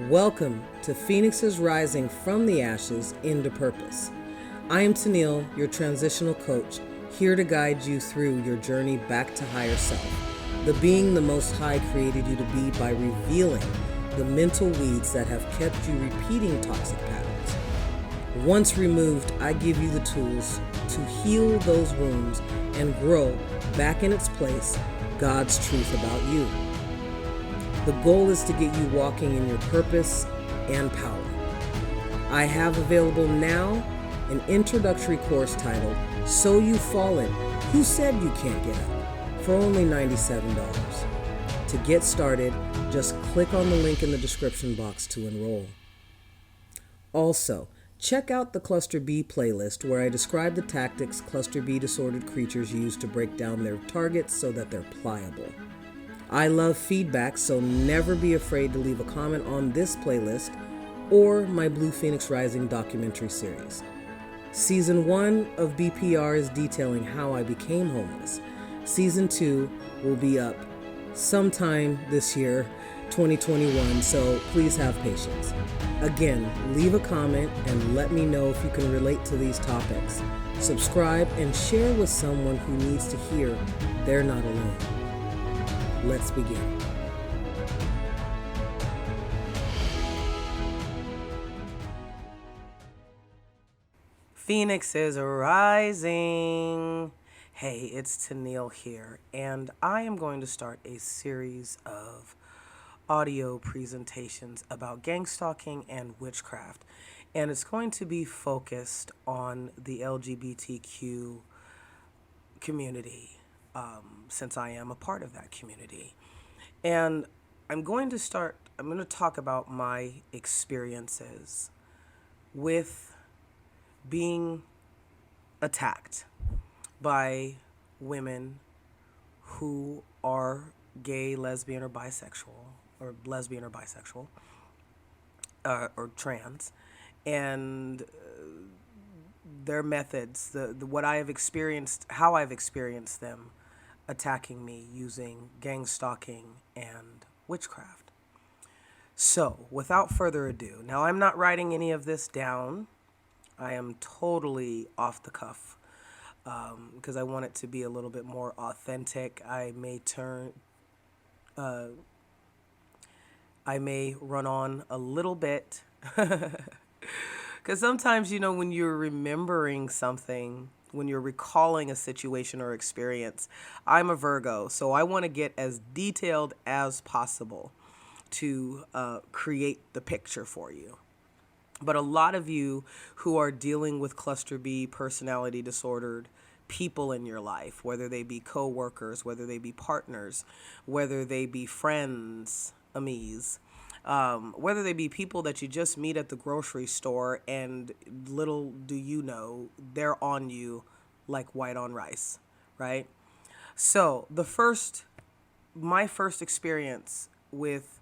Welcome to Phoenixes Rising from the Ashes into Purpose. I am Tennille, your transitional coach, here to guide you through your journey back to higher self, the being the Most High created you to be by revealing the mental weeds that have kept you repeating toxic patterns. Once removed, I give you the tools to heal those wounds and grow back in its place God's truth about you. The goal is to get you walking in your purpose and power. I have available now an introductory course titled, So You've Fallen, Who Said You Can't Get Up? For only $97. To get started, just click on the link in the description box to enroll. Also, check out the Cluster B playlist where I describe the tactics Cluster B disordered creatures use to break down their targets so that they're pliable. I love feedback, so never be afraid to leave a comment on this playlist or my Blue Phoenix Rising documentary series. Season 1 of BPR is detailing how I became homeless. Season 2 will be up sometime this year, 2021, so please have patience. Again, leave a comment and let me know if you can relate to these topics. Subscribe and share with someone who needs to hear they're not alone. Let's begin. Phoenix is rising. Hey, it's Tennille here, and I am going to start a series of audio presentations about gangstalking and witchcraft, and it's going to be focused on the LGBTQ community. Since I am a part of that community. And I'm going to talk about my experiences with being attacked by women who are gay, lesbian, or bisexual, or trans, and their methods, what I have experienced, how I've experienced them attacking me using gangstalking and witchcraft. So, without further ado, now I'm not writing any of this down. I am totally off the cuff because I want it to be a little bit more authentic. I may run on a little bit because sometimes, when you're remembering something, when you're recalling a situation or experience, I'm a Virgo, so I want to get as detailed as possible to create the picture for you. But a lot of you who are dealing with cluster B personality disordered people in your life, whether they be co-workers, whether they be partners, whether they be friends, amis, whether they be people that you just meet at the grocery store, and little do you know, they're on you like white on rice, right? So my first experience with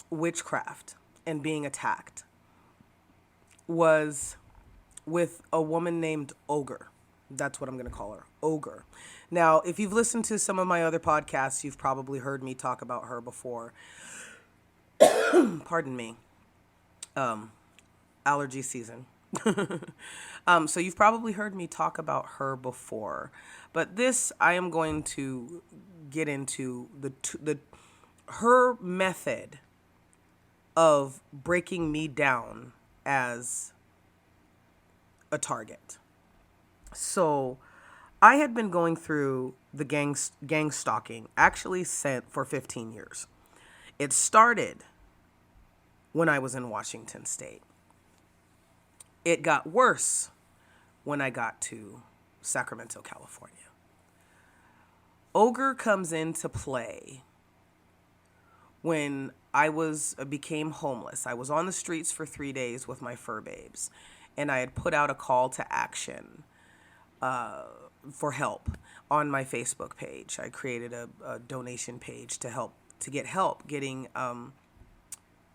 witchcraft and being attacked was with a woman named Ogre. That's what I'm going to call her, Ogre. Now, if you've listened to some of my other podcasts, you've probably heard me talk about her before. Pardon me. Allergy season. So you've probably heard me talk about her before, but this I am going to get into her method of breaking me down as a target. So I had been going through the gang stalking actually for 15 years. It started when I was in Washington State. It got worse when I got to Sacramento, California. Ogre comes into play when I became homeless. I was on the streets for 3 days with my fur babes, and I had put out a call to action for help on my Facebook page. I created a donation page to get help getting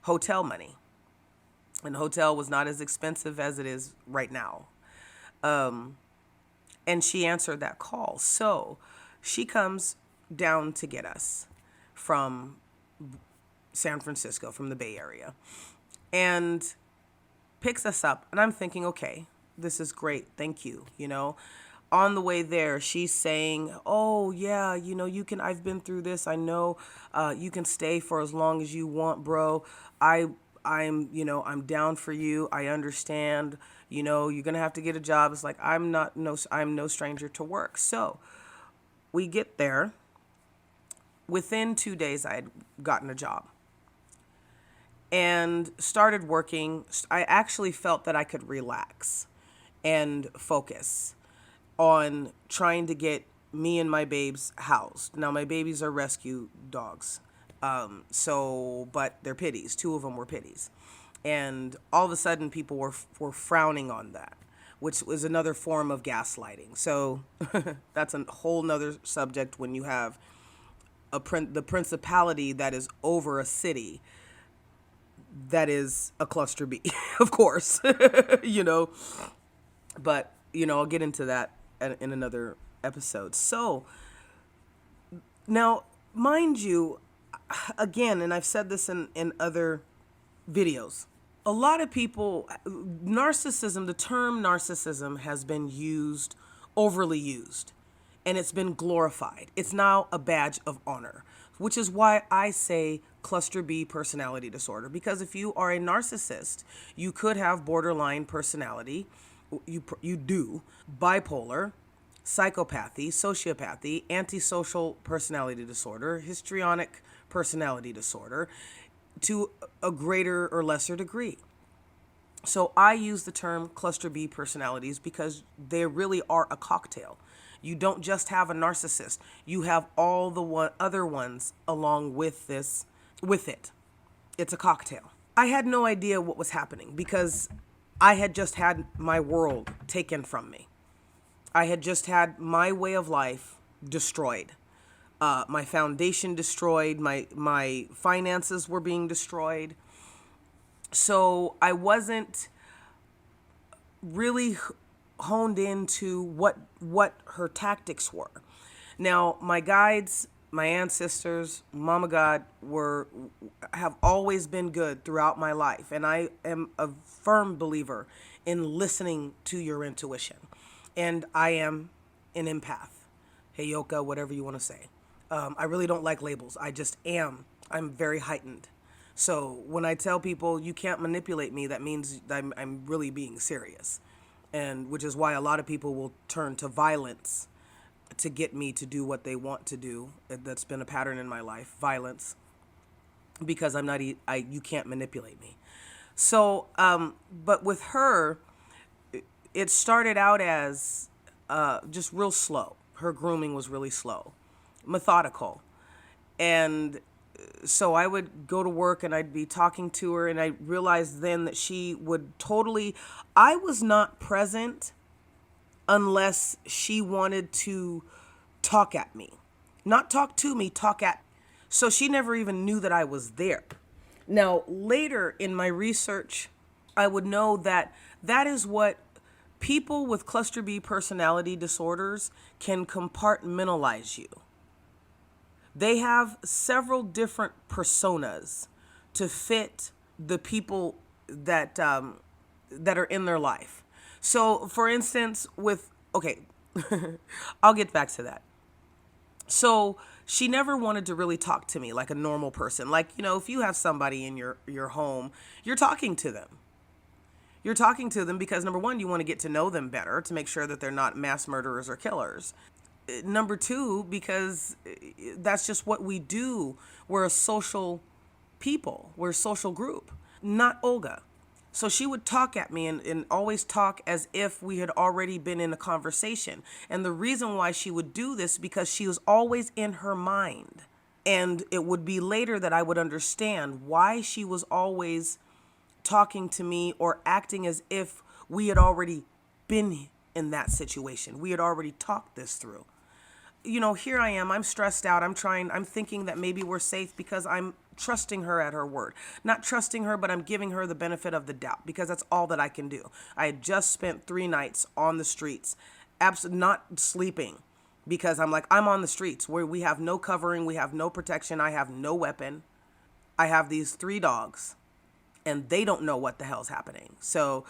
hotel money. And hotel was not as expensive as it is right now. And she answered that call. So she comes down to get us from San Francisco, from the Bay Area, and picks us up. And I'm thinking, okay, this is great. Thank you. On the way there, she's saying, oh yeah, you can, I've been through this. I know, you can stay for as long as you want, bro. I'm down for you. I understand, you're going to have to get a job. It's like, I'm no stranger to work. So we get there. Within 2 days, I had gotten a job and started working. I actually felt that I could relax and focus on trying to get me and my babes housed. Now, my babies are rescue dogs. But they're pitties. 2 of them were pitties. And all of a sudden, people were frowning on that, which was another form of gaslighting. So that's a whole nother subject when you have the principality that is over a city that is a cluster B, of course, But, I'll get into that in another episode. So now, mind you, again, and I've said this in other videos, a lot of people, the term narcissism has been overly used, and it's been glorified. It's now a badge of honor, which is why I say cluster B personality disorder, because if you are a narcissist, you could have borderline personality, you do, bipolar, psychopathy, sociopathy, antisocial personality disorder, histrionic personality disorder, to a greater or lesser degree. So I use the term cluster B personalities because they really are a cocktail. You don't just have a narcissist. You have all the other ones along with it. It's a cocktail. I had no idea what was happening because I had just had my world taken from me. I had just had my way of life destroyed. My foundation destroyed. My finances were being destroyed. So I wasn't really honed into what her tactics were. Now, my guides, my ancestors, Mama God have always been good throughout my life, and I am a firm believer in listening to your intuition. And I am an empath, Heyoka, whatever you want to say. I really don't like labels. I just am. I'm very heightened. So when I tell people you can't manipulate me, that means I'm really being serious. And which is why a lot of people will turn to violence to get me to do what they want to do. That's been a pattern in my life, violence, because you can't manipulate me. So, but with her, it started out as just real slow. Her grooming was really slow, methodical. And so I would go to work and I'd be talking to her, and I realized then that she would I was not present unless she wanted to talk at me. Not talk to me, talk at me. So she never even knew that I was there. Now, later in my research, I would know that is what people with cluster B personality disorders can compartmentalize you. They have several different personas to fit the people that are in their life. So, for instance, I'll get back to that. So she never wanted to really talk to me like a normal person. Like, if you have somebody in your home, you're talking to them. You're talking to them because, number one, you want to get to know them better to make sure that they're not mass murderers or killers. Number two, because that's just what we do. We're a social people. We're a social group, not Olga. So she would talk at me and always talk as if we had already been in a conversation. And the reason why she would do this, because she was always in her mind. And it would be later that I would understand why she was always talking to me or acting as if we had already been in that situation. We had already talked this through. Here I am, I'm stressed out. I'm thinking that maybe we're safe because I'm trusting her at her word. Not trusting her, but I'm giving her the benefit of the doubt because that's all that I can do. I had just spent 3 nights on the streets, not sleeping, because I'm on the streets where we have no covering, we have no protection, I have no weapon. I have these 3 dogs and they don't know what the hell's happening. So,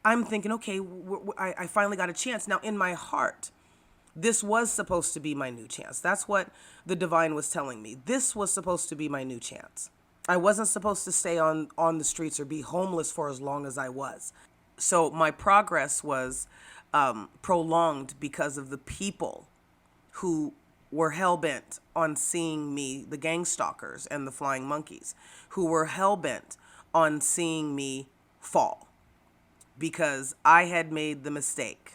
I'm thinking, okay, I finally got a chance. Now, in my heart, this was supposed to be my new chance. That's what the divine was telling me. This was supposed to be my new chance. I wasn't supposed to stay on the streets or be homeless for as long as I was. So my progress was prolonged because of the people who were hell-bent on seeing me, the gang stalkers and the flying monkeys, who were hell-bent on seeing me fall. Because I had made the mistake,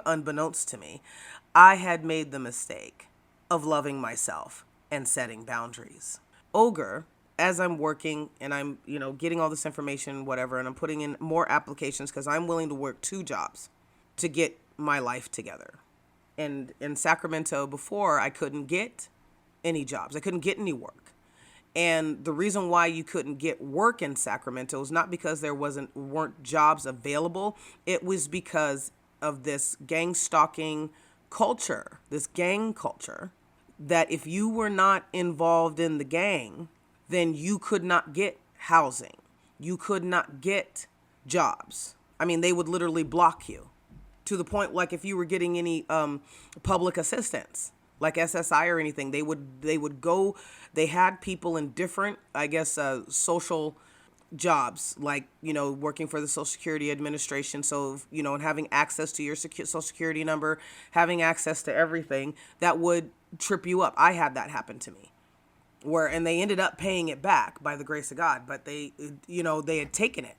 unbeknownst to me, I had made the mistake of loving myself and setting boundaries. Ogre, as I'm working and I'm, getting all this information, whatever, and I'm putting in more applications because I'm willing to work 2 jobs to get my life together. And in Sacramento before, I couldn't get any jobs. I couldn't get any work. And the reason why you couldn't get work in Sacramento is not because there weren't jobs available. It was because of this gang stalking culture, this gang culture, that if you were not involved in the gang, then you could not get housing. You could not get jobs. I mean, they would literally block you to the point, like if you were getting any public assistance, like SSI or anything, they would go, they had people in different, I guess, social jobs, like, working for the Social Security Administration. So, and having access to your Social Security number, having access to everything that would trip you up. I had that happen to me and they ended up paying it back by the grace of God, but they had taken it,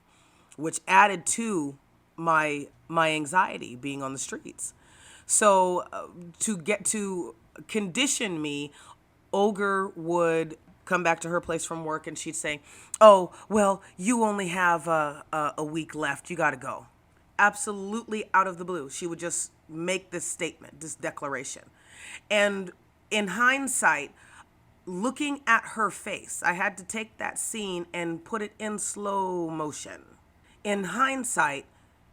which added to my anxiety being on the streets. So to condition me, Ogre would come back to her place from work and she'd say, oh, well, you only have a week left. You got to go. Absolutely out of the blue. She would just make this statement, this declaration. And in hindsight, looking at her face, I had to take that scene and put it in slow motion. In hindsight,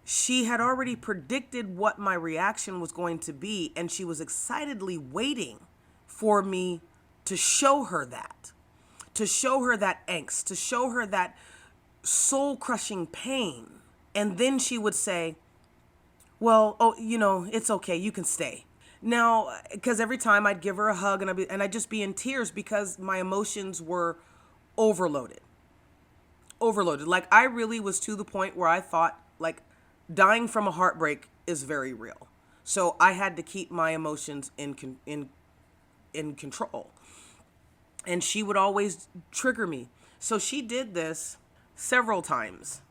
she had already predicted what my reaction was going to be, and she was excitedly waiting for me to show her that angst, to show her that soul-crushing pain. And then she would say, well, it's okay, you can stay. Now, because every time I'd give her a hug and I'd just be in tears because my emotions were overloaded. Like, I really was to the point where I thought, like, dying from a heartbreak is very real. So I had to keep my emotions in control. And she would always trigger me. So she did this several times.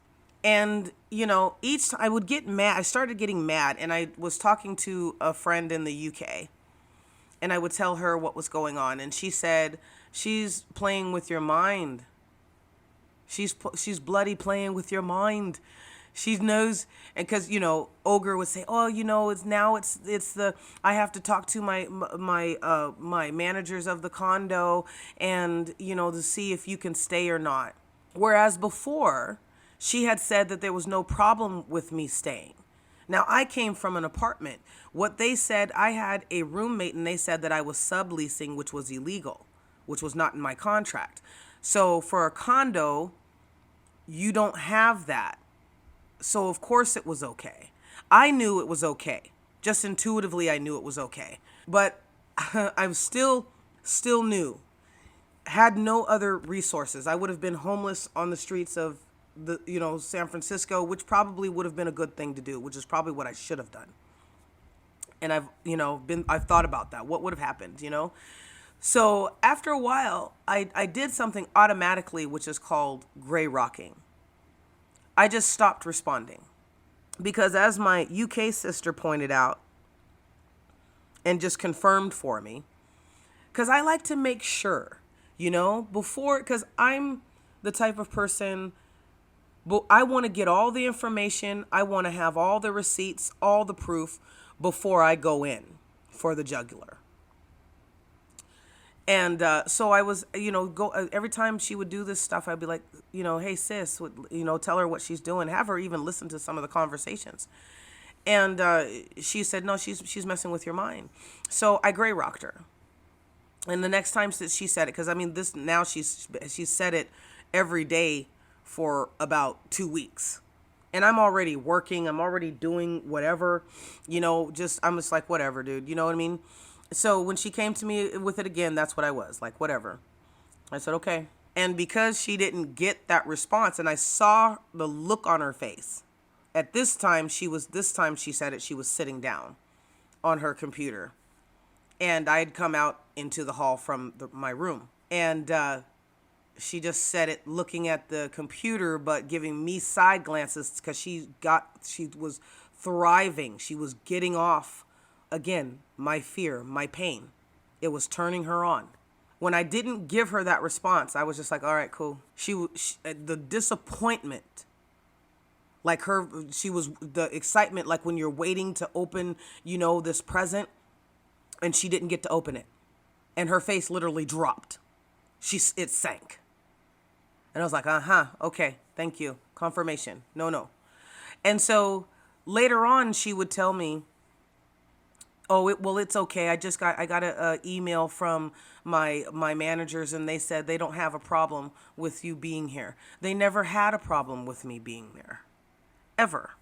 And, each time I would get mad. I started getting mad, and I was talking to a friend in the UK, and I would tell her what was going on. And she said, she's playing with your mind. She's bloody playing with your mind. She knows, and because, Ogre would say, oh, I have to talk to my managers of the condo and, to see if you can stay or not. Whereas before, she had said that there was no problem with me staying. Now, I came from an apartment. What they said, I had a roommate, and they said that I was subleasing, which was illegal, which was not in my contract. So for a condo, you don't have that. So of course it was okay. I knew it was okay. Just intuitively, I knew it was okay. But I was still new. Had no other resources. I would have been homeless on the streets of San Francisco, which probably would have been a good thing to do, which is probably what I should have done. And I've thought about that. What would have happened, So after a while, I did something automatically, which is called gray rocking. I just stopped responding because, as my UK sister pointed out and just confirmed for me, because I like to make sure, before, because I'm the type of person, but I want to get all the information. I want to have all the receipts, all the proof before I go in for the jugular. And so I was, every time she would do this stuff, I'd be like, hey, sis, tell her what she's doing. Have her even listen to some of the conversations. And she said, no, she's messing with your mind. So I gray rocked her. And the next time that she said it, because I mean, this now she's said it every day for about 2 weeks. And I'm already working. I'm already doing whatever, I'm just like, whatever, dude. You know what I mean? So when she came to me with it again, that's what I was like, whatever. I said, okay. And because she didn't get that response, and I saw the look on her face, at this time she said it, she was sitting down on her computer. And I had come out into the hall from my room. And she just said it looking at the computer, but giving me side glances because she was thriving. She was getting off, again, my fear, my pain. It was turning her on. When I didn't give her that response, I was just like, all right, cool. The disappointment, like the excitement, like when you're waiting to open, this present, and she didn't get to open it. And her face literally dropped. It sank. And I was like, okay, thank you. Confirmation. No. And so later on, she would tell me, it's okay. I got an email from my managers, and they said they don't have a problem with you being here. They never had a problem with me being there, ever.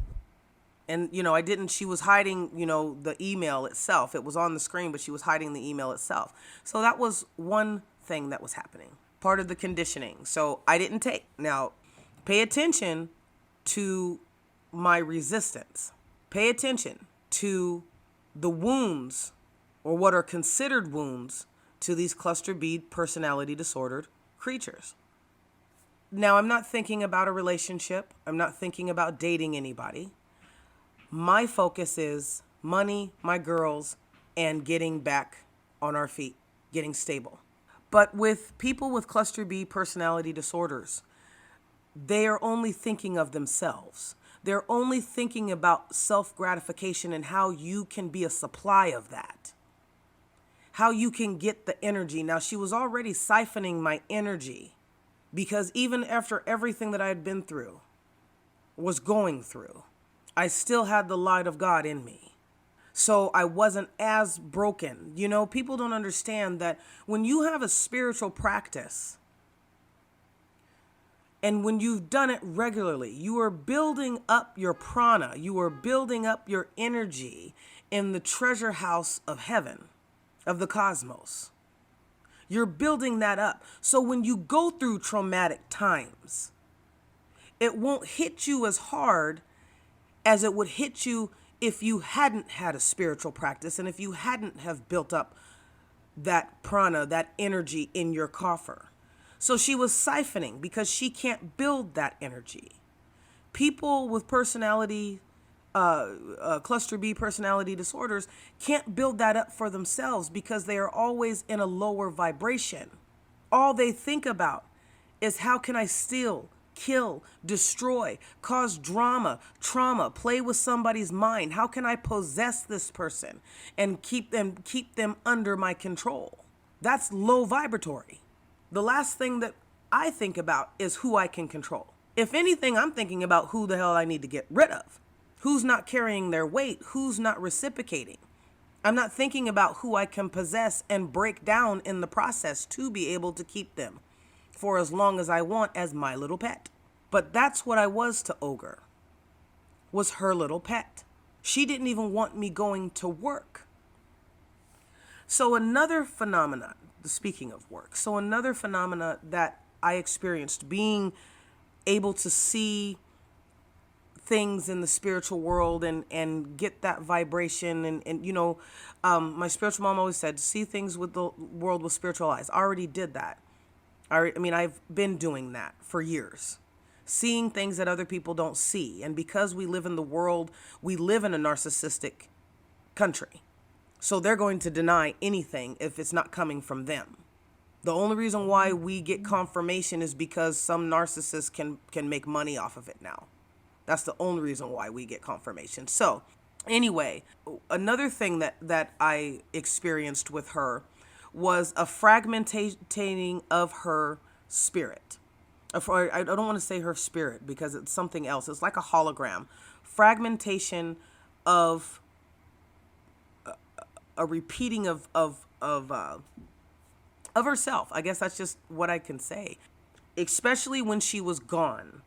And, she was hiding, the email itself. It was on the screen, but she was hiding the email itself. So that was one thing that was happening, part of the conditioning. So I didn't take. Now, pay attention to my resistance. Pay attention to the wounds, or what are considered wounds, to these cluster B personality disordered creatures. Now, I'm not thinking about a relationship. I'm not thinking about dating anybody. My focus is money, my girls, and getting back on our feet, getting stable. But with people with cluster B personality disorders, they are only thinking of themselves. They're only thinking about self-gratification and how you can be a supply of that. How you can get the energy. Now, she was already siphoning my energy, because even after everything that I had been through, was going through, I still had the light of God in me. So I wasn't as broken. People don't understand that when you have a spiritual practice, and when you've done it regularly, you are building up your prana, you are building up your energy in the treasure house of heaven, of the cosmos. You're building that up. So when you go through traumatic times, it won't hit you as hard as it would hit you if you hadn't had a spiritual practice, and if you hadn't have built up that prana, that energy in your coffer. So she was siphoning because she can't build that energy. People with personality, cluster B personality disorders can't build that up for themselves because they are always in a lower vibration. All they think about is, how can I steal, kill, destroy, cause drama, trauma, play with somebody's mind? How can I possess this person and keep them under my control? That's low vibratory. The last thing that I think about is who I can control. If anything, I'm thinking about who the hell I need to get rid of. Who's not carrying their weight? Who's not reciprocating? I'm not thinking about who I can possess and break down in the process to be able to keep them for as long as I want as my little pet. But that's what I was to Ogre, was her little pet. She didn't even want me going to work. So another phenomenon, speaking of work, another phenomena that I experienced, being able to see things in the spiritual world and get that vibration and my spiritual mom always said, see things with the world with spiritual eyes. I already did that. I've been doing that for years, seeing things that other people don't see. And because we live in the world, we live in a narcissistic country. So they're going to deny anything if it's not coming from them. The only reason why we get confirmation is because some narcissist can make money off of it now. That's the only reason why we get confirmation. So anyway, another thing that I experienced with her was a fragmentating of her spirit. I don't want to say her spirit because it's something else. It's like a hologram. Fragmentation of a repeating of of herself. I guess that's just what I can say. Especially when she was gone,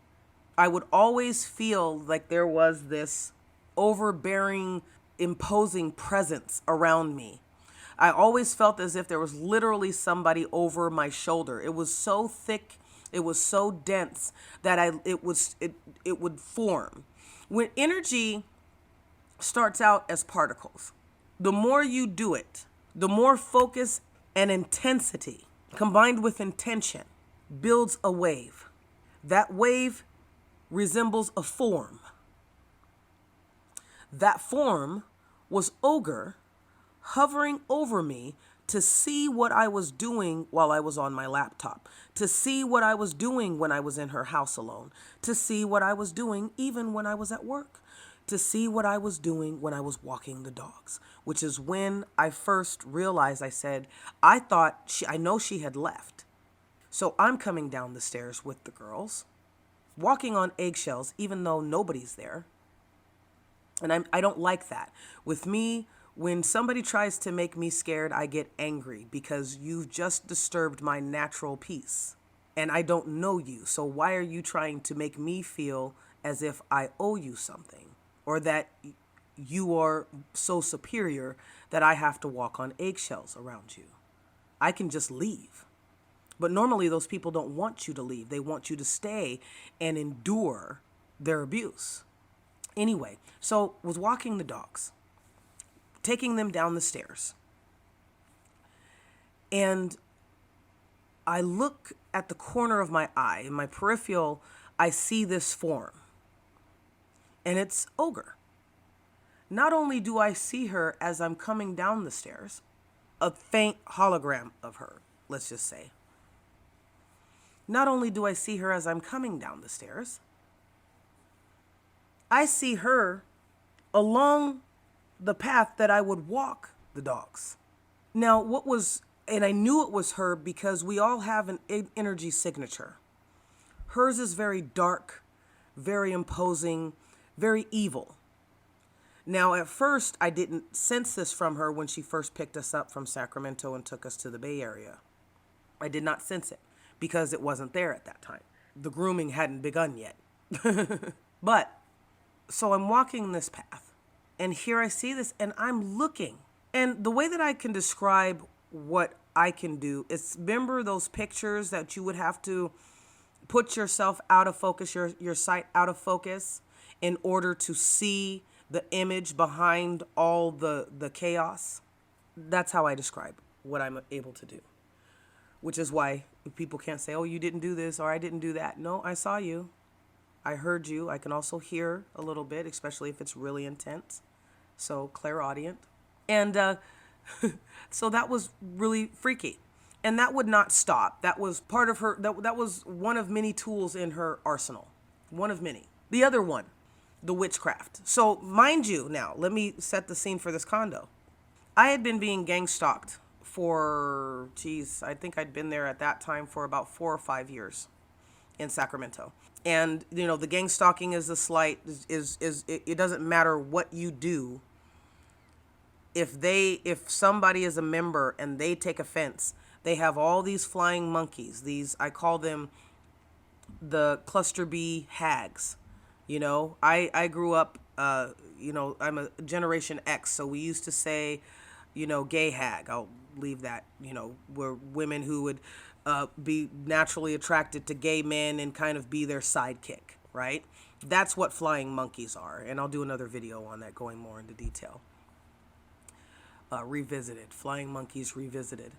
I would always feel like there was this overbearing, imposing presence around me. I always felt as if there was literally somebody over my shoulder. It was so thick, it was so dense that it would form. When energy starts out as particles, the more you do it, the more focus and intensity combined with intention builds a wave. That wave resembles a form. That form was Ogre hovering over me to see what I was doing while I was on my laptop, to see what I was doing when I was in her house alone, to see what I was doing even when I was at work, to see what I was doing when I was walking the dogs, which is when I first realized, I said, I know she had left. So I'm coming down the stairs with the girls, walking on eggshells, even though nobody's there. And I don't like that. With me, when somebody tries to make me scared, I get angry because you've just disturbed my natural peace. And I don't know you. So why are you trying to make me feel as if I owe you something? Or that you are so superior that I have to walk on eggshells around you? I can just leave. But normally those people don't want you to leave. They want you to stay and endure their abuse. Anyway, so was walking the dogs, taking them down the stairs. And I look at the corner of my eye, in my peripheral, I see this form. And it's Ogre. Not only do I see her as I'm coming down the stairs, a faint hologram of her, let's just say. Not only do I see her as I'm coming down the stairs, I see her along the path that I would walk the dogs. Now, and I knew it was her because we all have an energy signature. Hers is very dark, very imposing, very evil. Now, at first, I didn't sense this from her when she first picked us up from Sacramento and took us to the Bay Area. I did not sense it because it wasn't there at that time. The grooming hadn't begun yet. But, so I'm walking this path, and here I see this, and I'm looking. And the way that I can describe what I can do is, remember those pictures that you would have to put yourself out of focus, your sight out of focus, in order to see the image behind all the chaos? That's how I describe what I'm able to do. Which is why people can't say, oh, you didn't do this or I didn't do that. No, I saw you. I heard you. I can also hear a little bit, especially if it's really intense. So clairaudient. And so that was really freaky. And that would not stop. That was part of her, that was one of many tools in her arsenal. One of many. The other one, the witchcraft. So mind you, now, let me set the scene for this condo. I had been being gang stalked for, I think I'd been there at that time for about 4 or 5 years in Sacramento. And, you know, the gang stalking is a slight, it doesn't matter what you do. If somebody is a member and they take offense, they have all these flying monkeys. I call them the cluster B hags. You know, I grew up, I'm a Generation X, so we used to say, gay hag. I'll leave that, were women who would be naturally attracted to gay men and kind of be their sidekick, right? That's what flying monkeys are. And I'll do another video on that going more into detail. Revisited, flying monkeys revisited.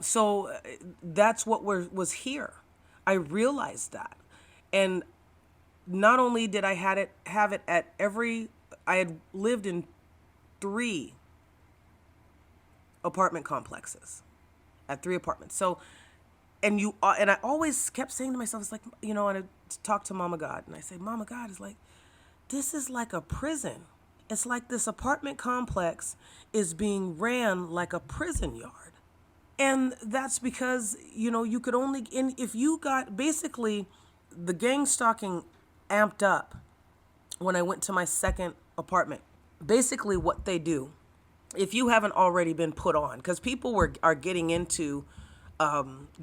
So that's what was here. I realized that. And not only did I have it at I had lived in 3 apartment complexes, at 3 apartments. So, and I always kept saying to myself, it's like, and I talk to Mama God, and I say, Mama God, is like, this is like a prison. It's like this apartment complex is being ran like a prison yard. And that's because, you could only, if you got, basically, the gang stalking amped up when I went to my second apartment. Basically what they do if you haven't already been put on, because people are getting into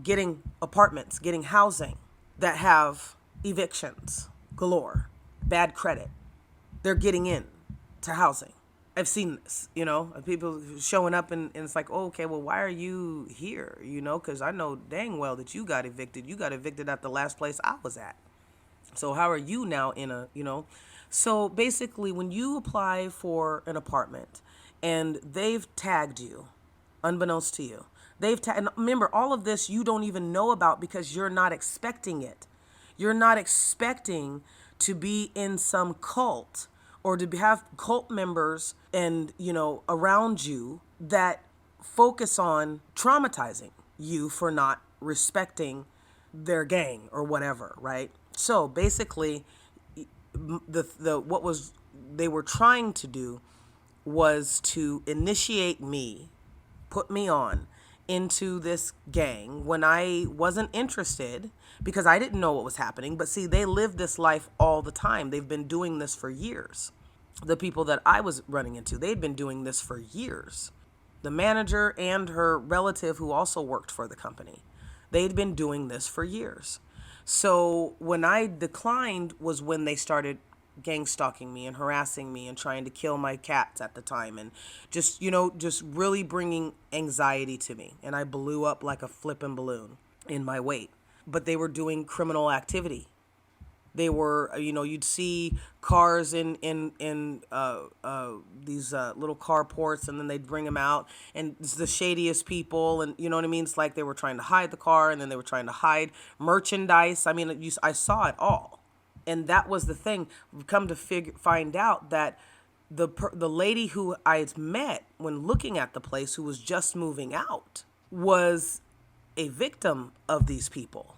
getting apartments, getting housing that have evictions galore, bad credit. They're getting in to housing. I've seen this, people showing up and it's like, oh, okay, well, why are you here? Because I know dang well that you got evicted. You got evicted at the last place I was at. So how are you now in So basically, when you apply for an apartment and they've tagged you, unbeknownst to you, and remember, all of this you don't even know about because you're not expecting it. You're not expecting to be in some cult or to have cult members and, around you that focus on traumatizing you for not respecting their gang or whatever, right? So basically, what was they were trying to do was to initiate me, put me on into this gang when I wasn't interested because I didn't know what was happening. But see, they live this life all the time. They've been doing this for years. The people that I was running into, they'd been doing this for years. The manager and her relative who also worked for the company, they'd been doing this for years. So when I declined was when they started gang stalking me and harassing me and trying to kill my cats at the time and just really bringing anxiety to me. And I blew up like a flipping balloon in my weight. But they were doing criminal activity. They were, you'd see cars in these little carports, and then they'd bring them out, and it's the shadiest people, and you know what I mean? It's like they were trying to hide the car, and then they were trying to hide merchandise. I mean, I saw it all, and that was the thing. We've come to find out that the lady who I met when looking at the place, who was just moving out, was a victim of these people.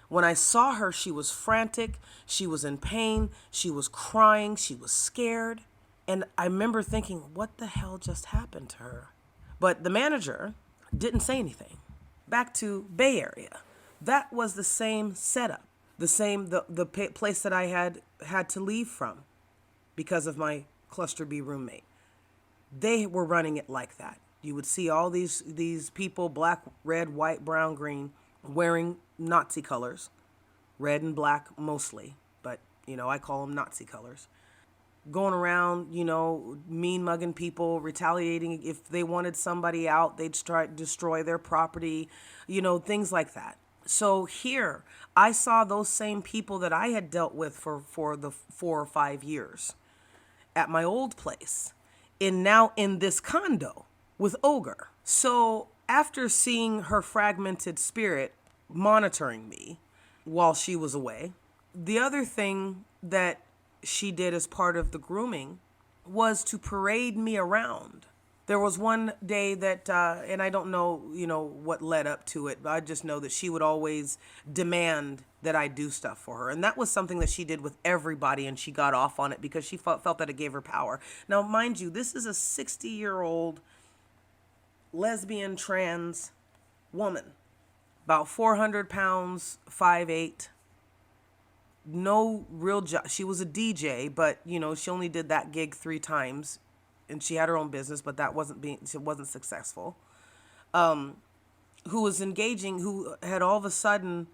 When I saw her, she was frantic, she was in pain, she was crying, she was scared. And I remember thinking, what the hell just happened to her? But the manager didn't say anything. Back to Bay Area. That was the same setup, the place that I had to leave from because of my cluster B roommate. They were running it like that. You would see all these people, black, red, white, brown, green, wearing Nazi colors, red and black mostly, but, I call them Nazi colors. Going around, mean mugging people, retaliating. If they wanted somebody out, they'd try to destroy their property, things like that. So here, I saw those same people that I had dealt with for the 4 or 5 years at my old place, now in this condo with Ogre. So after seeing her fragmented spirit monitoring me while she was away, the other thing that she did as part of the grooming was to parade me around. There was one day that, and I don't know, what led up to it, but I just know that she would always demand that I do stuff for her. And that was something that she did with everybody, and she got off on it because she felt that it gave her power. Now, mind you, this is a 60-year-old lesbian trans woman, about 400 pounds, 5'8", no real job. She was a DJ, but she only did that gig 3 times, and she had her own business, but it wasn't successful. Who was engaging, who had all of a sudden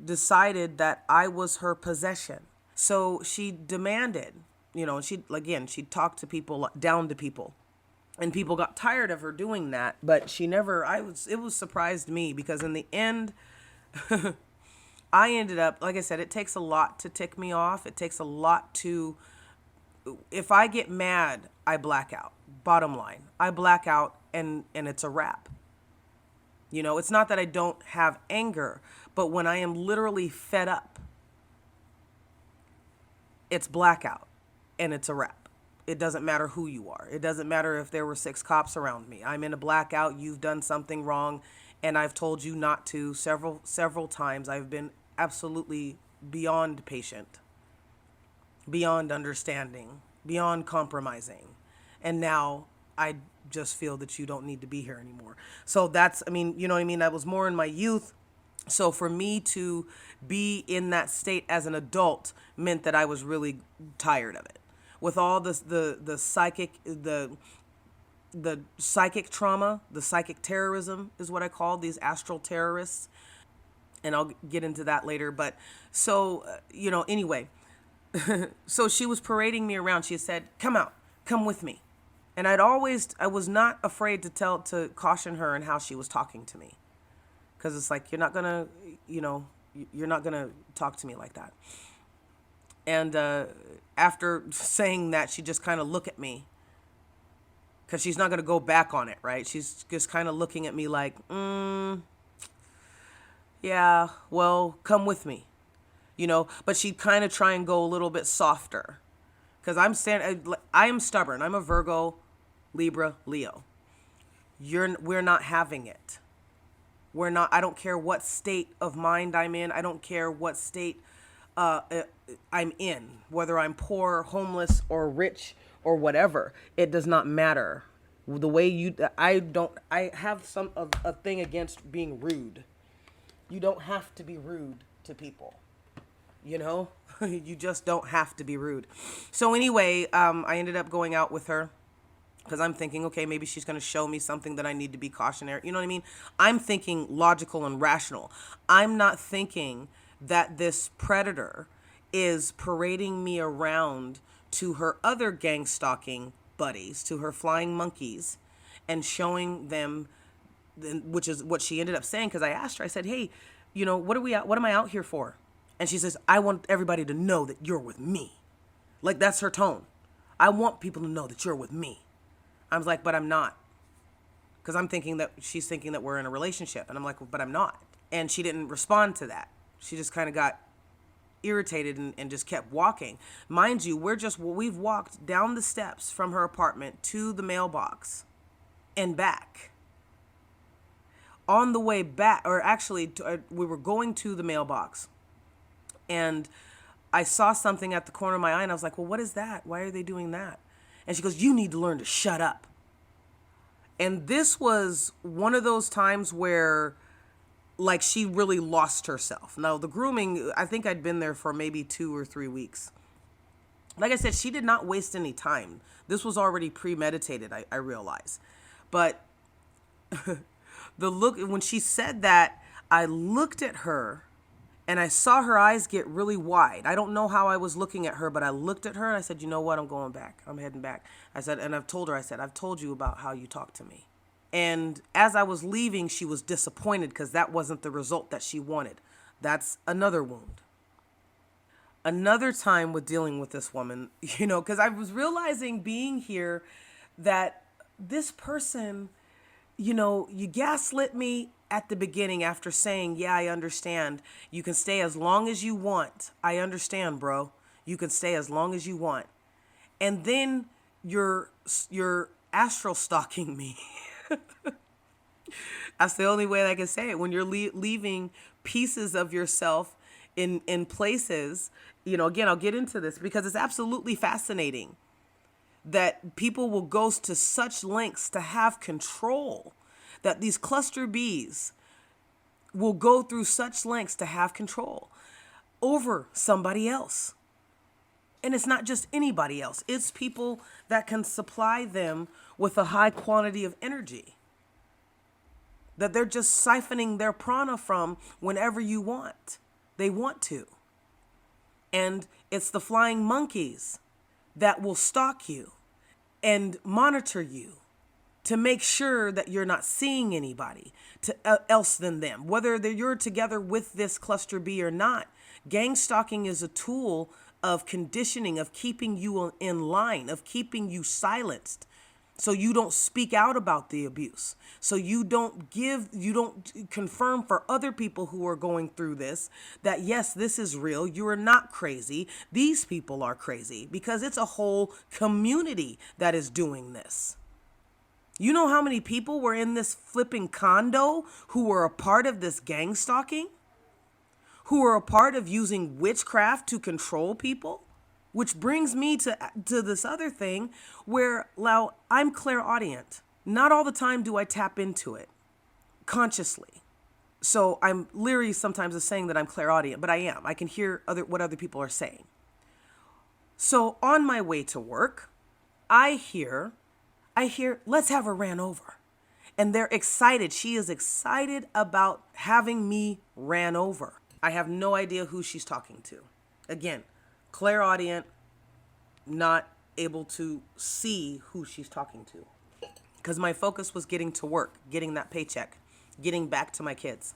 decided that I was her possession. So she demanded, she talked to people, down to people. And people got tired of her doing that, but it was surprised me because in the end, I ended up, like I said, it takes a lot to tick me off. It takes a lot if I get mad, I black out. Bottom line, I black out and it's a wrap. It's not that I don't have anger, but when I am literally fed up, it's blackout and it's a wrap. It doesn't matter who you are. It doesn't matter if there were 6 cops around me. I'm in a blackout. You've done something wrong, and I've told you not to several times. I've been absolutely beyond patient, beyond understanding, beyond compromising. And now I just feel that you don't need to be here anymore. So that's, you know what I mean? I was more in my youth. So for me to be in that state as an adult meant that I was really tired of it. With all the the psychic trauma, the psychic terrorism is what I call these astral terrorists. And I'll get into that later. But so, anyway, so she was parading me around. She said, come out, come with me. And I was not afraid to caution her in how she was talking to me. Because it's like, you're not going to talk to me like that. And after saying that, she just kind of looked at me. Because she's not going to go back on it, right? She's just kind of looking at me like, yeah, well, come with me. But she'd kind of try and go a little bit softer. Because I am stubborn. I'm a Virgo, Libra, Leo. We're not having it. I don't care what state of mind I'm in. I don't care what state I'm in, whether I'm poor, homeless, or rich, or whatever. It does not matter. The way I have a thing against being rude. You don't have to be rude to people. You just don't have to be rude. So anyway, I ended up going out with her. Because I'm thinking, okay, maybe she's going to show me something that I need to be cautionary. You know what I mean? I'm thinking logical and rational. I'm not thinking that this predator is parading me around to her other gang-stalking buddies, to her flying monkeys, and showing them, which is what she ended up saying. Because I asked her, I said, hey, what am I out here for? And she says, I want everybody to know that you're with me. Like, that's her tone. I want people to know that you're with me. I was like, but I'm not. Because she's thinking that we're in a relationship. And I'm like, but I'm not. And she didn't respond to that. She just kind of got irritated and just kept walking. Mind you, we've walked down the steps from her apartment to the mailbox and back. On the way back, or actually, we were going to the mailbox. And I saw something at the corner of my eye, and I was like, well, what is that? Why are they doing that? And she goes, you need to learn to shut up. And this was one of those times where, like, she really lost herself. Now, the grooming, I think I'd been there for maybe 2 or 3 weeks. Like I said, she did not waste any time. This was already premeditated, I realize. But when she said that, I looked at her. And I saw her eyes get really wide. I don't know how I was looking at her, but I looked at her and I said, you know what? I'm going back. I'm heading back. I said, and I've told her, I've told you about how you talk to me. And as I was leaving, she was disappointed because that wasn't the result that she wanted. That's another wound. Another time with dealing with this woman, because I was realizing being here that this person, you gaslit me at the beginning after saying, yeah, I understand. You can stay as long as you want. I understand, bro. You can stay as long as you want. And then you're astral stalking me. That's the only way I can say it. When you're leaving pieces of yourself in places, again, I'll get into this because it's absolutely fascinating that people will go to such lengths to have control. That these cluster bees will go through such lengths to have control over somebody else. And it's not just anybody else. It's people that can supply them with a high quantity of energy. That they're just siphoning their prana from whenever you want. They want to. And it's the flying monkeys that will stalk you and monitor you. To make sure that you're not seeing anybody else than them. Whether you're together with this cluster bee or not, gang stalking is a tool of conditioning, of keeping you in line, of keeping you silenced. So you don't speak out about the abuse. So you don't confirm for other people who are going through this that yes, this is real. You are not crazy. These people are crazy because it's a whole community that is doing this. You know how many people were in this flipping condo who were a part of this gang stalking? Who were a part of using witchcraft to control people? Which brings me to this other thing where, now, I'm clairaudient. Not all the time do I tap into it consciously. So I'm leery sometimes of saying that I'm clairaudient, but I am. I can hear what other people are saying. So on my way to work, I hear I hear, let's have her ran over. And they're excited. She is excited about having me ran over. I have no idea who she's talking to. Again, clairaudient, not able to see who she's talking to. Because my focus was getting to work, getting that paycheck, getting back to my kids,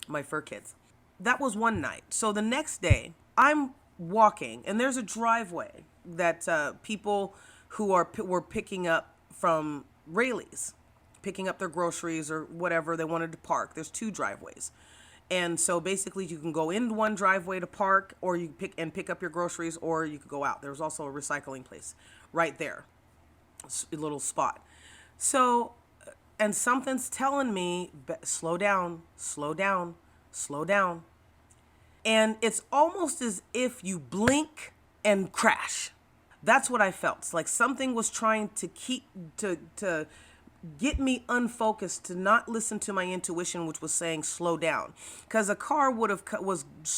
my fur kids. That was one night. So the next day, I'm walking, and there's a driveway that people who were picking up from Rayleigh's, picking up their groceries or whatever they wanted to park. There's 2 driveways. And so basically you can go in one driveway to park, or you pick up your groceries, or you could go out. There's also a recycling place right there, a little spot. So, and something's telling me, slow down, slow down, slow down. And it's almost as if you blink and crash. That's what I felt. It's like something was trying to to get me unfocused, to not listen to my intuition, which was saying slow down, because a car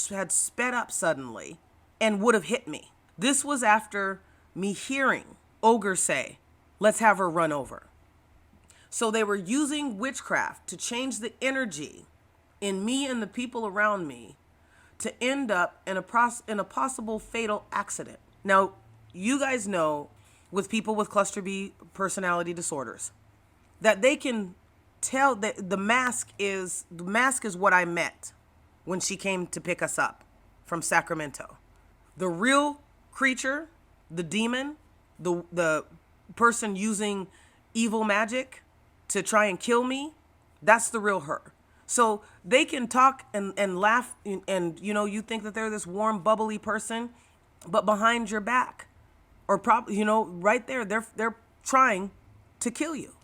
had sped up suddenly and would have hit me. This was after me hearing Ogre say, let's have her run over. So they were using witchcraft to change the energy in me and the people around me to end up in a possible fatal accident. Now, you guys know, with people with cluster B personality disorders, that they can tell that the mask is what I met when she came to pick us up from Sacramento. The real creature, the demon, the person using evil magic to try and kill me, that's the real her. So they can talk and laugh and you think that they're this warm, bubbly person, but behind your back, or probably, right there, they're trying to kill you.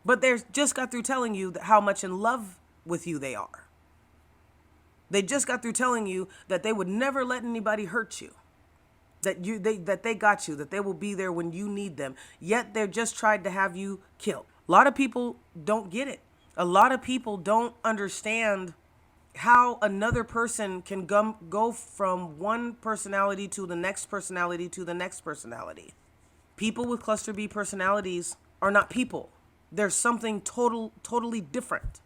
But they just got through telling you how much in love with you they are. They just got through telling you that they would never let anybody hurt you. That they got you, that they will be there when you need them. Yet they're just tried to have you killed. A lot of people don't get it. A lot of people don't understand how another person can go from one personality to the next personality to the next personality. People with cluster B personalities are not people. There's something totally different.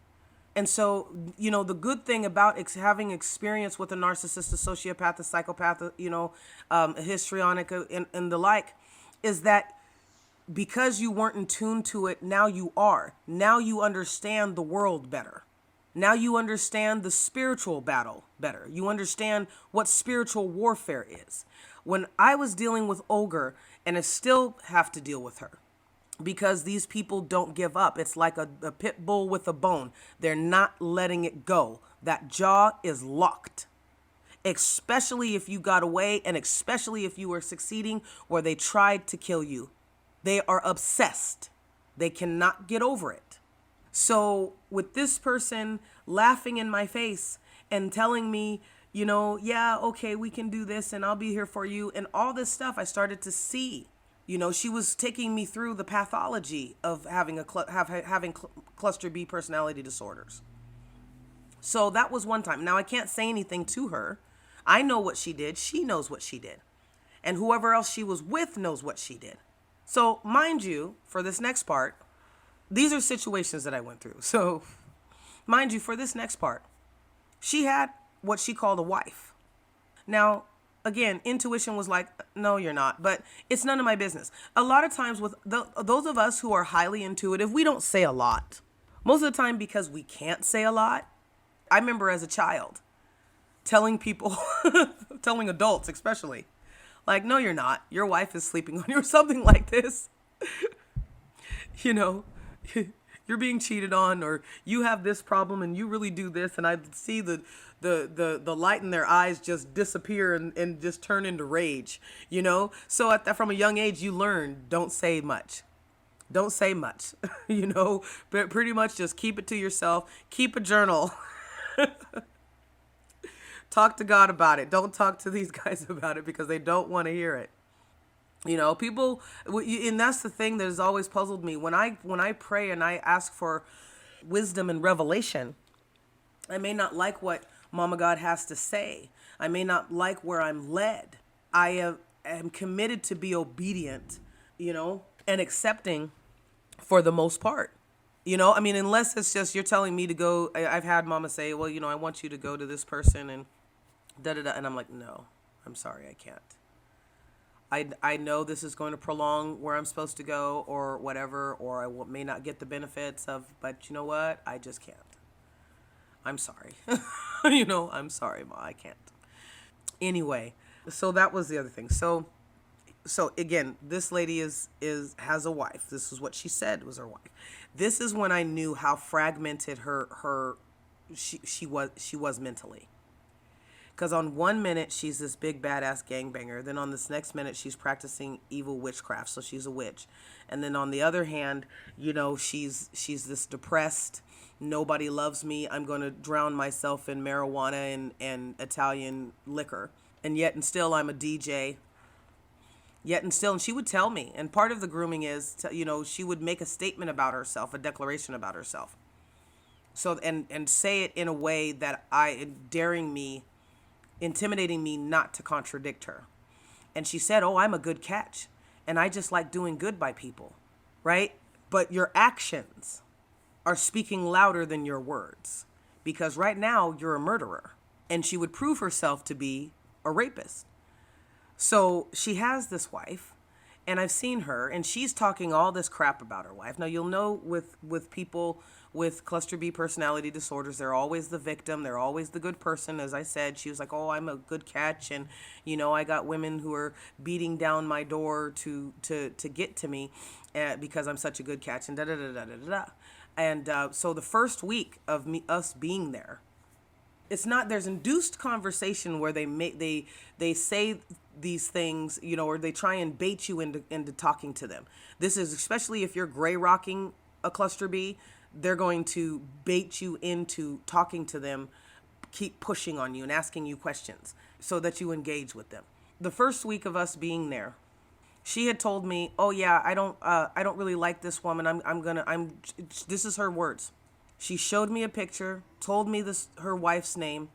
And so, the good thing about having experience with a narcissist, a sociopath, a psychopath, a histrionic, and the like, is that because you weren't in tune to it, now you are. Now you understand the world better. Now you understand the spiritual battle better. You understand what spiritual warfare is. When I was dealing with Ogre, and I still have to deal with her, because these people don't give up. It's like a pit bull with a bone. They're not letting it go. That jaw is locked. Especially if you got away, and especially if you were succeeding where they tried to kill you. They are obsessed. They cannot get over it. So with this person laughing in my face and telling me, yeah, okay, we can do this and I'll be here for you, and all this stuff, I started to see. She was taking me through the pathology of having cluster B personality disorders. So that was one time. Now, I can't say anything to her. I know what she did. She knows what she did. And whoever else she was with knows what she did. So mind you, for this next part, these are situations that I went through. So mind you, for this next part, she had what she called a wife. Now, again, intuition was like, no, you're not. But it's none of my business. A lot of times with those of us who are highly intuitive, we don't say a lot. Most of the time because we can't say a lot. I remember as a child telling people, telling adults especially, like, no, you're not. Your wife is sleeping on you or something like this. You're being cheated on, or you have this problem and you really do this. And I see the light in their eyes just disappear and just turn into rage, So from a young age, you learn, don't say much. Don't say much, but pretty much just keep it to yourself. Keep a journal. Talk to God about it. Don't talk to these guys about it because they don't want to hear it. People, and that's the thing that has always puzzled me. When I pray and I ask for wisdom and revelation, I may not like what Mama God has to say. I may not like where I'm led. I am committed to be obedient, and accepting for the most part. I mean, unless it's just you're telling me to go. I've had mama say, well, I want you to go to this person and da da da. And I'm like, no, I'm sorry, I can't. I know this is going to prolong where I'm supposed to go or whatever, or I may not get the benefits of, but you know what? I just can't. I'm sorry. I'm sorry, Ma, I can't. Anyway, so that was the other thing. So again, this lady has a wife. This is what she said was her wife. This is when I knew how fragmented she was mentally. Because on one minute, she's this big badass gangbanger. Then on this next minute, she's practicing evil witchcraft. So she's a witch. And then on the other hand, she's this depressed, nobody loves me, I'm going to drown myself in marijuana and Italian liquor. And yet and still, I'm a DJ. And she would tell me. And part of the grooming is, she would make a statement about herself, a declaration about herself. So, and say it in a way that intimidating me not to contradict her. And she said, oh, I'm a good catch. And I just like doing good by people, right? But your actions are speaking louder than your words. Because right now, you're a murderer. And she would prove herself to be a rapist. So she has this wife, and I've seen her, and she's talking all this crap about her wife. Now, you'll know with people with cluster B personality disorders, they're always the victim. They're always the good person. As I said, she was like, oh, I'm a good catch. And, I got women who are beating down my door to get to me because I'm such a good catch and da-da-da-da-da-da. And so the first week of us being there, there's induced conversation where they say these things, or they try and bait you into talking to them. This is especially if you're gray rocking a cluster B, they're going to bait you into talking to them, keep pushing on you and asking you questions so that you engage with them. The first week of us being there, she had told me, oh yeah, I don't really like this woman. This is her words. She showed me a picture, told me her wife's name,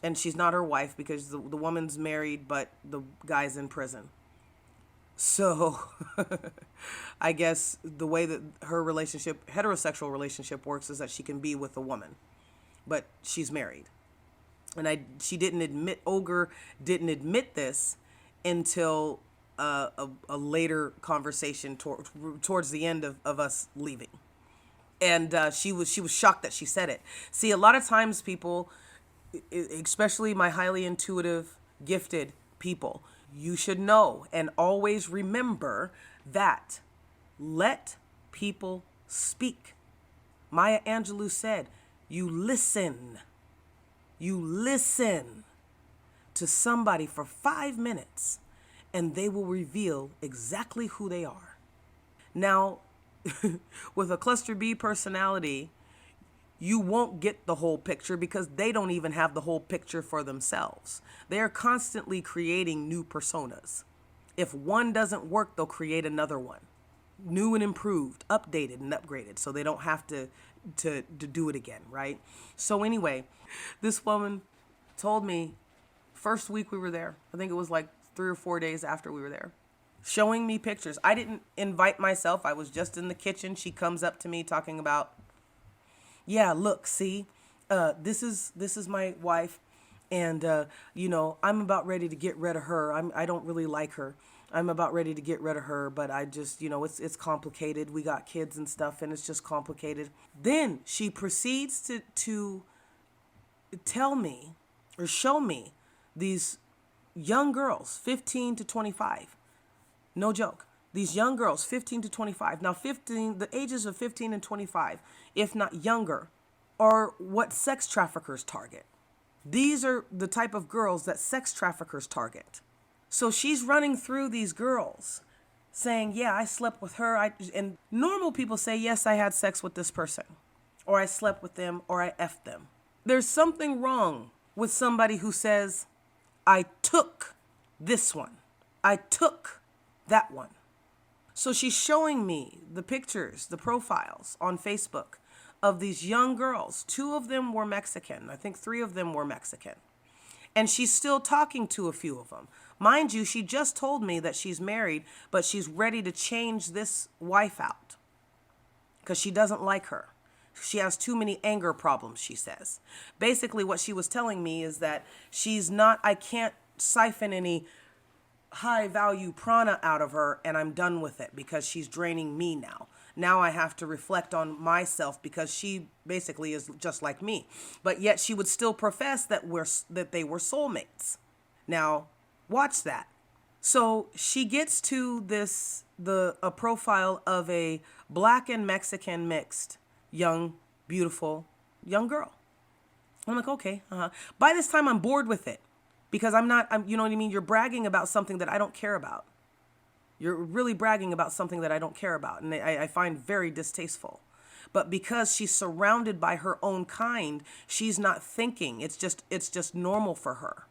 and she's not her wife because the woman's married, but the guy's in prison. So I guess the way that her heterosexual relationship works is that she can be with a woman, but she's married. And Ogre didn't admit this until a later conversation towards the end of us leaving. And she was shocked that she said it. See, a lot of times people, especially my highly intuitive, gifted people, you should know and always remember that let people speak. Maya Angelou said, you listen to somebody for 5 minutes and they will reveal exactly who they are. Now, with a cluster B personality, you won't get the whole picture because they don't even have the whole picture for themselves. They're constantly creating new personas. If one doesn't work, they'll create another one. New and improved, updated and upgraded, so they don't have to do it again, right? So anyway, this woman told me first week we were there, I think it was like 3 or 4 days after we were there, showing me pictures. I didn't invite myself. I was just in the kitchen. She comes up to me talking about, yeah, look, see, this is my wife. And, I'm about ready to get rid of her. I don't really like her. I'm about ready to get rid of her, but I just, it's complicated. We got kids and stuff and it's just complicated. Then she proceeds to tell me or show me these young girls, 15 to 25. No joke. These young girls, 15 to 25. Now, the ages of 15 and 25, if not younger, are what sex traffickers target. These are the type of girls that sex traffickers target. So she's running through these girls saying, yeah, I slept with her. And normal people say, yes, I had sex with this person, or I slept with them, or I effed them. There's something wrong with somebody who says, I took this one. I took that one. So she's showing me the pictures, the profiles on Facebook of these young girls. 2 of them were Mexican. I think 3 of them were Mexican. And she's still talking to a few of them. Mind you, she just told me that she's married, but she's ready to change this wife out because she doesn't like her. She has too many anger problems, she says. Basically, what she was telling me is that I can't siphon any high value prana out of her, and I'm done with it because she's draining me now. Now I have to reflect on myself because she basically is just like me. But yet she would still profess that they were soulmates. Now, watch that. So she gets to a profile of a black and Mexican mixed young, beautiful young girl. I'm like, okay, By this time, I'm bored with it because you know what I mean? You're bragging about something that I don't care about. You're really bragging about something that I don't care about, and I find very distasteful. But because she's surrounded by her own kind, she's not thinking. It's just normal for her.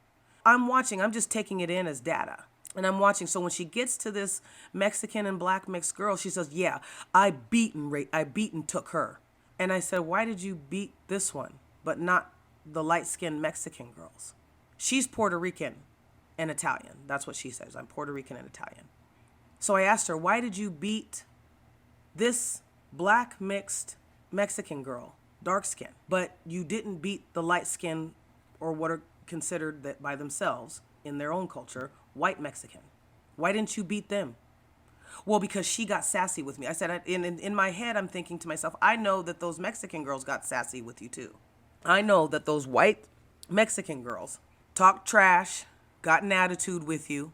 I'm watching. I'm just taking it in as data. And I'm watching. So when she gets to this Mexican and black mixed girl, she says, yeah, I beat and took her. And I said, why did you beat this one, but not the light-skinned Mexican girls? She's Puerto Rican and Italian. That's what she says. I'm Puerto Rican and Italian. So I asked her, why did you beat this black mixed Mexican girl, dark skin, but you didn't beat the light skin, or what are considered that by themselves in their own culture, white Mexican? Why didn't you beat them? Well, because she got sassy with me. I said, in my head, I'm thinking to myself, I know that those Mexican girls got sassy with you too. I know that those white Mexican girls talked trash, got an attitude with you,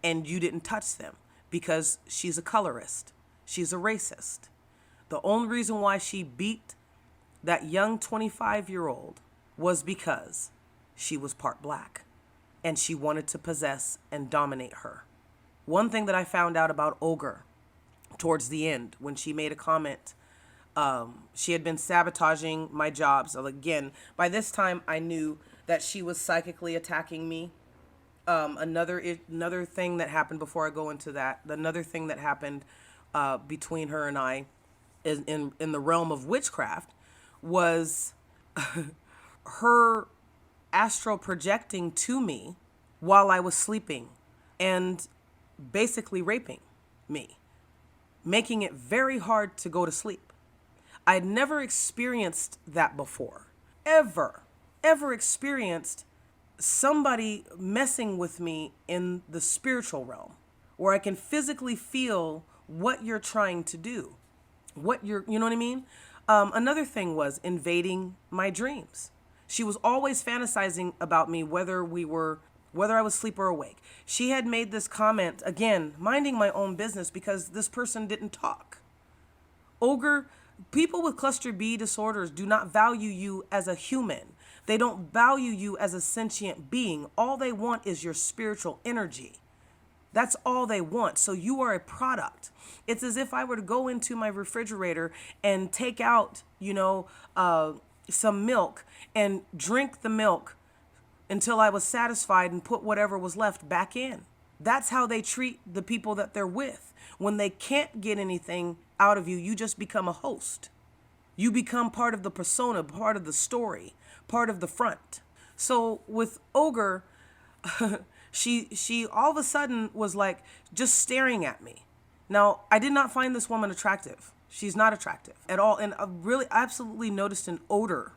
and you didn't touch them. Because she's a colorist. She's a racist. The only reason why she beat that young 25-year-old was because she was part black and she wanted to possess and dominate her. One thing that I found out about Ogre towards the end, when she made a comment, she had been sabotaging my jobs. So again, by this time I knew that she was psychically attacking me. Another thing that happened before I go into that, another thing that happened between her and I is in the realm of witchcraft was her astral projecting to me while I was sleeping and basically raping me, making it very hard to go to sleep. I'd never experienced that before, ever experienced somebody messing with me in the spiritual realm where I can physically feel what you're trying to do, you know what I mean? Another thing was invading my dreams. She was always fantasizing about me, whether I was asleep or awake. She had made this comment, again, minding my own business because this person didn't talk. Ogre, people with cluster B disorders do not value you as a human. They don't value you as a sentient being. All they want is your spiritual energy. That's all they want. So you are a product. It's as if I were to go into my refrigerator and take out, some milk and drink the milk until I was satisfied and put whatever was left back in. That's how they treat the people that they're with. When they can't get anything out of you, you just become a host. You become part of the persona, part of the story, part of the front. So with Ogre, she all of a sudden was like just staring at me. Now, I did not find this woman attractive. She's not attractive at all. And I really absolutely noticed an odor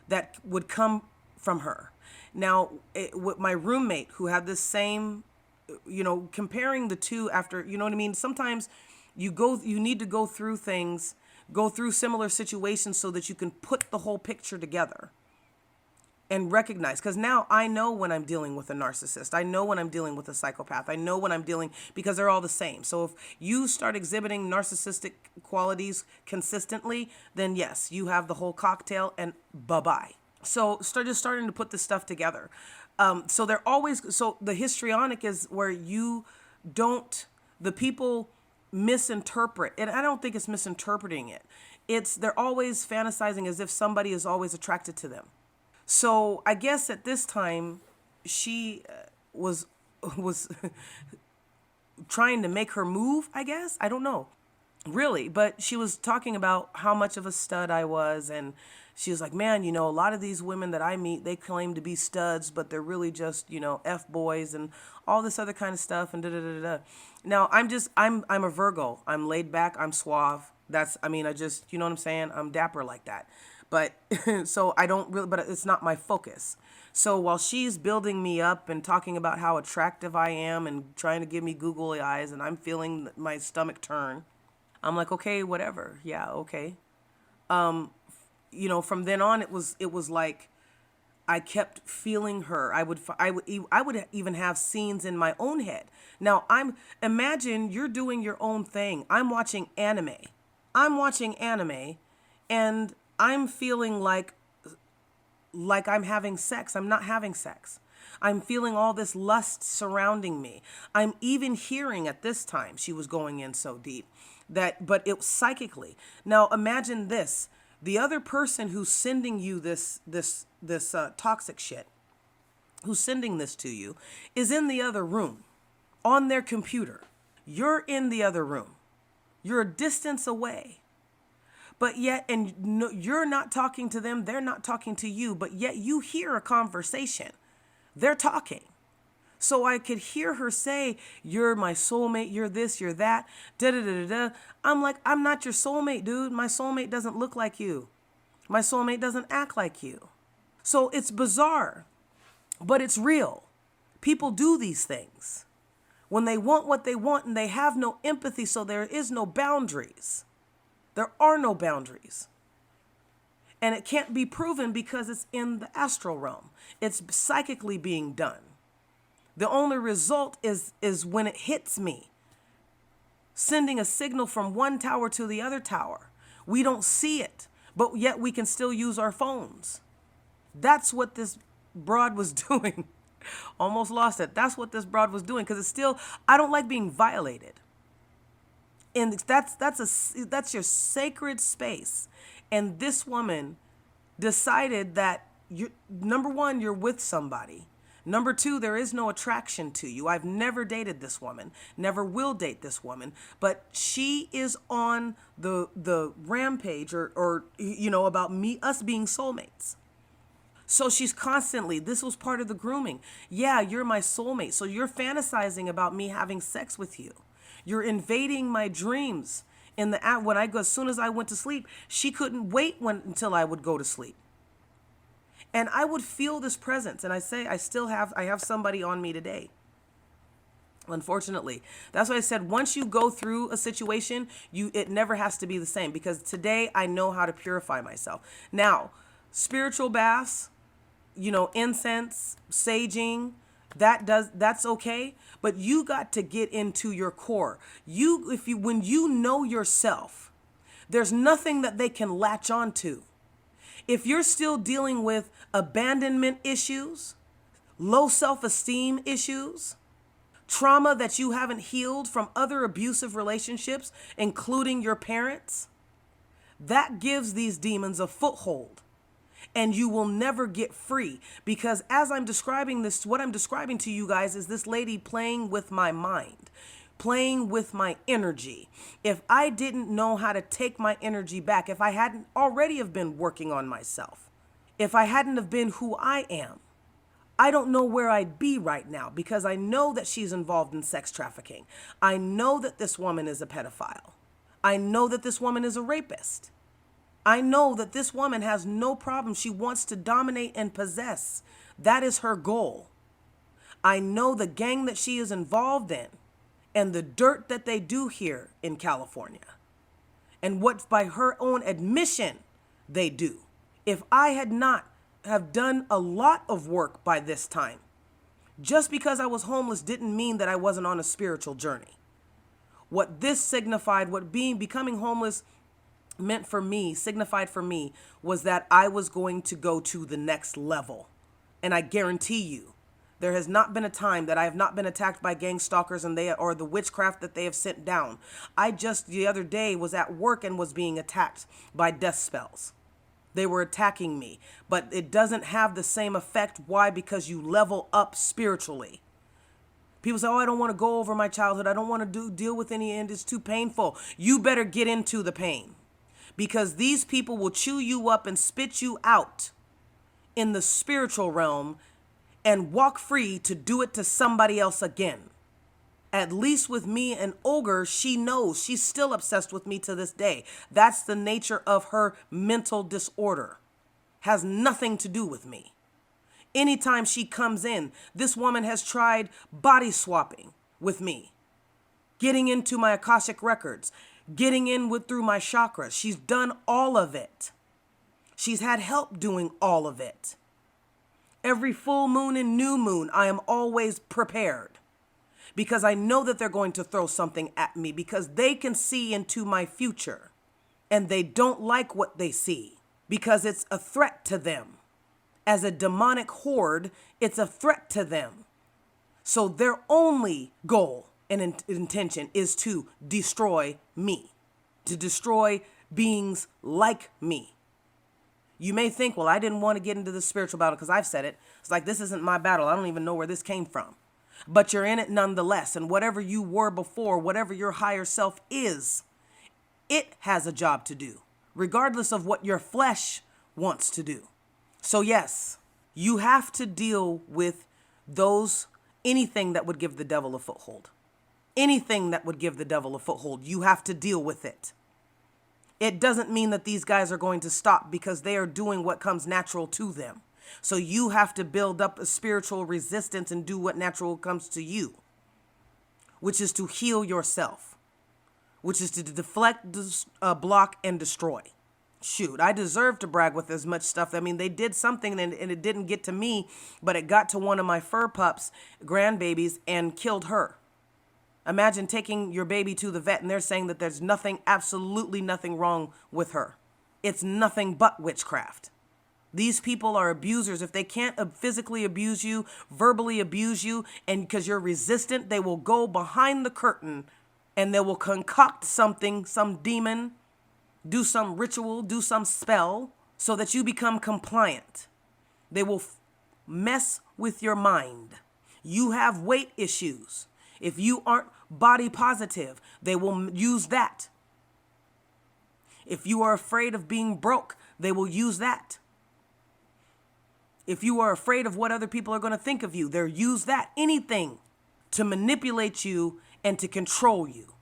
that would come from her. Now, with my roommate who had this same, comparing the two after, you know what I mean? Sometimes you need to go through things, go through similar situations so that you can put the whole picture together and recognize. Because now I know when I'm dealing with a narcissist. I know when I'm dealing with a psychopath. I know when I'm dealing, because they're all the same. So if you start exhibiting narcissistic qualities consistently, then yes, you have the whole cocktail and bye-bye. So starting to put this stuff together. So the histrionic is where the people misinterpret, and I don't think it's misinterpreting it. They're always fantasizing as if somebody is always attracted to them. So I guess at this time she was trying to make her move, I guess. I don't know, really. But she was talking about how much of a stud I was and She was like, man, you know, a lot of these women that I meet, they claim to be studs, but they're really just, you know, F boys and all this other kind of stuff and da da da da. Now, I'm a Virgo. I'm laid back. I'm suave. I just, you know what I'm saying? I'm dapper like that. But so I don't really, but it's not my focus. So while she's building me up and talking about how attractive I am and trying to give me googly eyes and I'm feeling my stomach turn, I'm like, okay, whatever. Yeah, okay. You know, from then on, it was like I kept feeling her. I would even have scenes in my own head. Now imagine you're doing your own thing. I'm watching anime. And I'm feeling like I'm having sex. I'm not having sex. I'm feeling all this lust surrounding me. I'm even hearing at this time, she was going in so deep but it was psychically. Now imagine this. The other person who's sending you this toxic shit, who's sending this to you, is in the other room on their computer. You're in the other room. You're a distance away. But yet, and no, you're not talking to them, they're not talking to you, but yet you hear a conversation. They're talking. So I could hear her say, you're my soulmate, you're this, you're that, da da da da. I'm like, I'm not your soulmate, dude. My soulmate doesn't look like you. My soulmate doesn't act like you. So it's bizarre, but it's real. People do these things when they want what they want and they have no empathy, so there is no boundaries. There are no boundaries. And it can't be proven because it's in the astral realm. It's psychically being done. The only result is when it hits me, sending a signal from one tower to the other tower. We don't see it, but yet we can still use our phones. That's what this broad was doing. Almost lost it. That's what this broad was doing, because it's still, I don't like being violated. And that's your sacred space. And this woman decided that number one, you're with somebody. Number two, there is no attraction to you. I've never dated this woman, never will date this woman, but she is on the rampage or you know, about us being soulmates. So she's constantly, this was part of the grooming. Yeah, you're my soulmate. So you're fantasizing about me having sex with you. You're invading my dreams. As soon as I went to sleep, she couldn't wait until I would go to sleep. And I would feel this presence. And I have somebody on me today. Unfortunately, that's why I said, once you go through a situation, it never has to be the same, because today I know how to purify myself. Now, spiritual baths, you know, incense, saging, that's okay, but you got to get into your core. When you know yourself, there's nothing that they can latch on to. If you're still dealing with abandonment issues, low self-esteem issues, trauma that you haven't healed from other abusive relationships, including your parents, that gives these demons a foothold. And you will never get free, because as I'm describing this, what I'm describing to you guys is this lady playing with my mind, playing with my energy. If I didn't know how to take my energy back, if I hadn't already have been working on myself, if I hadn't have been who I am, I don't know where I'd be right now, because I know that she's involved in sex trafficking. I know that this woman is a pedophile. I know that this woman is a rapist. I know that this woman has no problem. She wants to dominate and possess. That is her goal. I know the gang that she is involved in and the dirt that they do here in California and what by her own admission they do. If I had not have done a lot of work by this time, just because I was homeless didn't mean that I wasn't on a spiritual journey. What this signified, becoming homeless signified for me, was that I was going to go to the next level. And I guarantee you, there has not been a time that I have not been attacked by gang stalkers or the witchcraft that they have sent down. I just the other day was at work and was being attacked by death spells. They were attacking me, but it doesn't have the same effect. Why? Because you level up spiritually. People say, oh, I don't want to go over my childhood. I don't want to deal with any, and it's too painful. You better get into the pain. because these people will chew you up and spit you out in the spiritual realm and walk free to do it to somebody else again. At least with me and Ogre, she knows. She's still obsessed with me to this day. That's the nature of her mental disorder. Has nothing to do with me. Anytime she comes in, this woman has tried body swapping with me, getting into my Akashic records, getting in through my chakras. She's done all of it. She's had help doing all of it. Every full moon and new moon, I am always prepared because I know that they're going to throw something at me because they can see into my future and they don't like what they see because it's a threat to them. As a demonic horde, it's a threat to them. So their only goal and intention is to destroy me, to destroy beings like me. You may think, well, I didn't want to get into the spiritual battle because I've said it. It's like, this isn't my battle. I don't even know where this came from. But you're in it nonetheless. And whatever you were before, whatever your higher self is, it has a job to do, regardless of what your flesh wants to do. So yes, you have to deal with anything that would give the devil a foothold. Anything that would give the devil a foothold, you have to deal with it. It doesn't mean that these guys are going to stop because they are doing what comes natural to them. So you have to build up a spiritual resistance and do what natural comes to you, which is to heal yourself, which is to deflect, block, and destroy. Shoot, I deserve to brag with as much stuff. I mean, they did something and it didn't get to me, but it got to one of my fur pups, grandbabies, and killed her. Imagine taking your baby to the vet and they're saying that there's nothing, absolutely nothing wrong with her. It's nothing but witchcraft. These people are abusers. If they can't physically abuse you, verbally abuse you, and because you're resistant, they will go behind the curtain and they will concoct something, some demon, do some ritual, do some spell so that you become compliant. They will mess with your mind. You have weight issues. If you aren't body positive, they will use that. If you are afraid of being broke, they will use that. If you are afraid of what other people are going to think of you, they'll use that. Anything to manipulate you and to control you.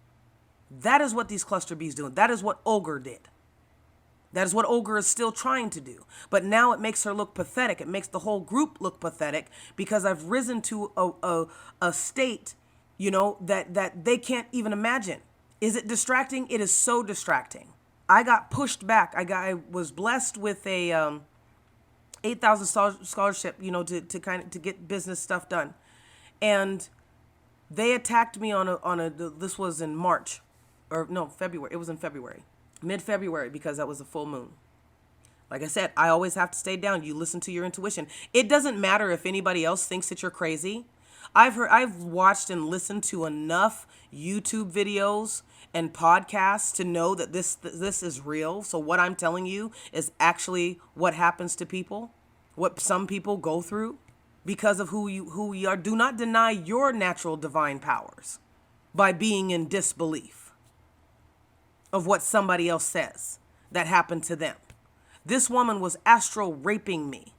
That is what these cluster bees do. That is what Ogre did. That is what Ogre is still trying to do. But now it makes her look pathetic. It makes the whole group look pathetic because I've risen to a state, that they can't even imagine. Is it distracting? It is so distracting. I got pushed back. I was blessed with a $8,000 scholarship, to get business stuff done. And they attacked me this was in March. Or no, February. It was in February. Mid-February, because that was a full moon. Like I said, I always have to stay down. You listen to your intuition. It doesn't matter if anybody else thinks that you're crazy. I've watched and listened to enough YouTube videos and podcasts to know that this is real. So what I'm telling you is actually what happens to people, what some people go through because of who you are. Do not deny your natural divine powers by being in disbelief of what somebody else says that happened to them. This woman was astral raping me,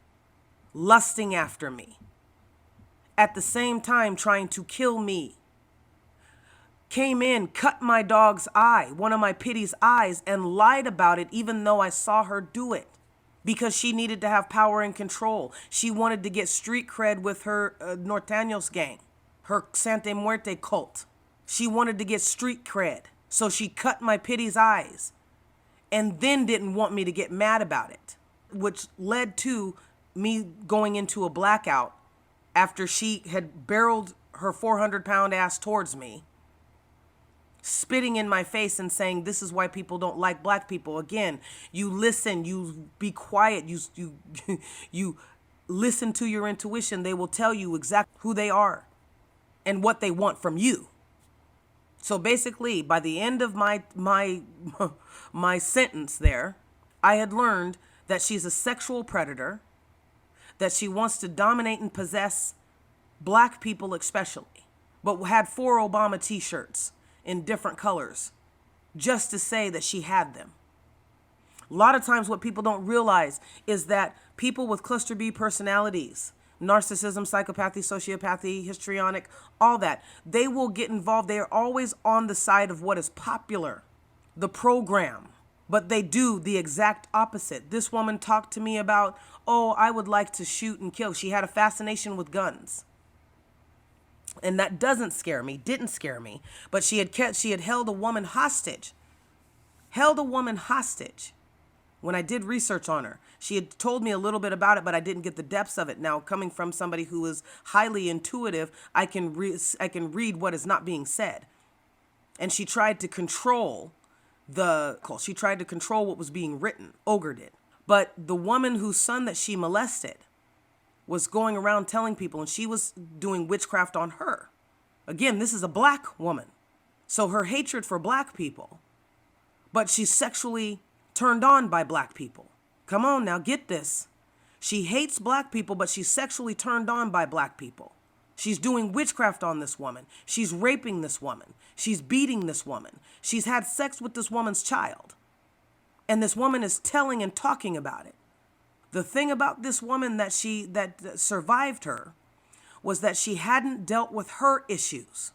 lusting after me, at the same time trying to kill me. Came in, cut my dog's eye, one of my Pitty's eyes, and lied about it even though I saw her do it because she needed to have power and control. She wanted to get street cred with her Norteños gang, her Santa Muerte cult. She wanted to get street cred. So she cut my Pitty's eyes and then didn't want me to get mad about it, which led to me going into a blackout after she had barreled her 400-pound ass towards me, spitting in my face and saying, this is why people don't like black people. Again, you listen, you be quiet, you listen to your intuition. They will tell you exactly who they are and what they want from you. So basically, by the end of my sentence there, I had learned that she's a sexual predator, that she wants to dominate and possess black people especially, but had 4 Obama t-shirts in different colors just to say that she had them. A lot of times what people don't realize is that people with cluster B personalities, narcissism, psychopathy, sociopathy, histrionic, all that, they will get involved. They are always on the side of what is popular, the program, but they do the exact opposite. This woman talked to me about, oh, I would like to shoot and kill. She had a fascination with guns. And that didn't scare me, but she had held a woman hostage. When I did research on her, she had told me a little bit about it, but I didn't get the depths of it. Now, coming from somebody who is highly intuitive, I can read what is not being said. And she tried to control what was being written. Ogre did. But the woman whose son that she molested was going around telling people, and she was doing witchcraft on her. Again, this is a black woman. So her hatred for black people, but she's sexually turned on by black people. Come on now, get this. She hates black people, but she's sexually turned on by black people. She's doing witchcraft on this woman. She's raping this woman. She's beating this woman. She's had sex with this woman's child. And this woman is telling and talking about it. The thing about this woman that survived her was that she hadn't dealt with her issues.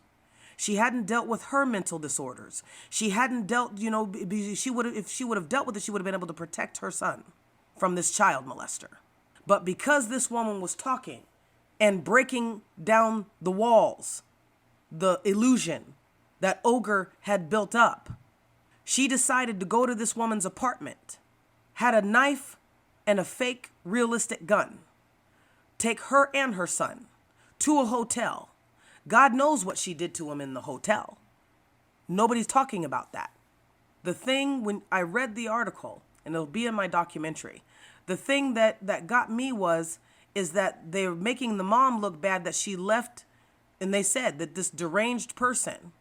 She hadn't dealt with her mental disorders. She hadn't dealt, if she would have dealt with it, she would have been able to protect her son from this child molester. But because this woman was talking and breaking down the walls, the illusion that Ogre had built up, she decided to go to this woman's apartment, had a knife and a fake realistic gun, take her and her son to a hotel. God knows what she did to him in the hotel. Nobody's talking about that. The thing, when I read the article, and it'll be in my documentary, the thing that got me is that they're making the mom look bad that she left, and they said that this deranged person,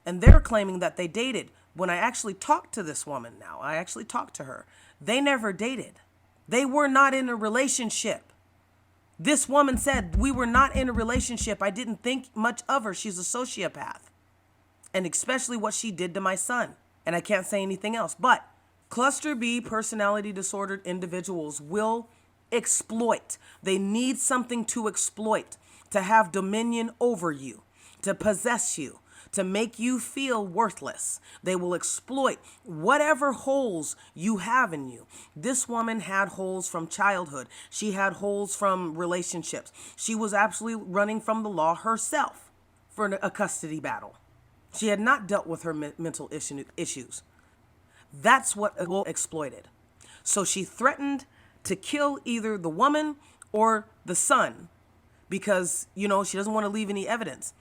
and they're claiming that they dated. When I actually talked to this woman now, I actually talked to her, they never dated. They were not in a relationship. This woman said, we were not in a relationship. I didn't think much of her. She's a sociopath. And especially what she did to my son. And I can't say anything else. But cluster B personality disordered individuals will exploit. They need something to exploit, to have dominion over you, to possess you, to make you feel worthless. They will exploit whatever holes you have in you. This woman had holes from childhood. She had holes from relationships. She was absolutely running from the law herself for a custody battle. She had not dealt with her mental issues. That's what exploited. So she threatened to kill either the woman or the son because, she doesn't want to leave any evidence.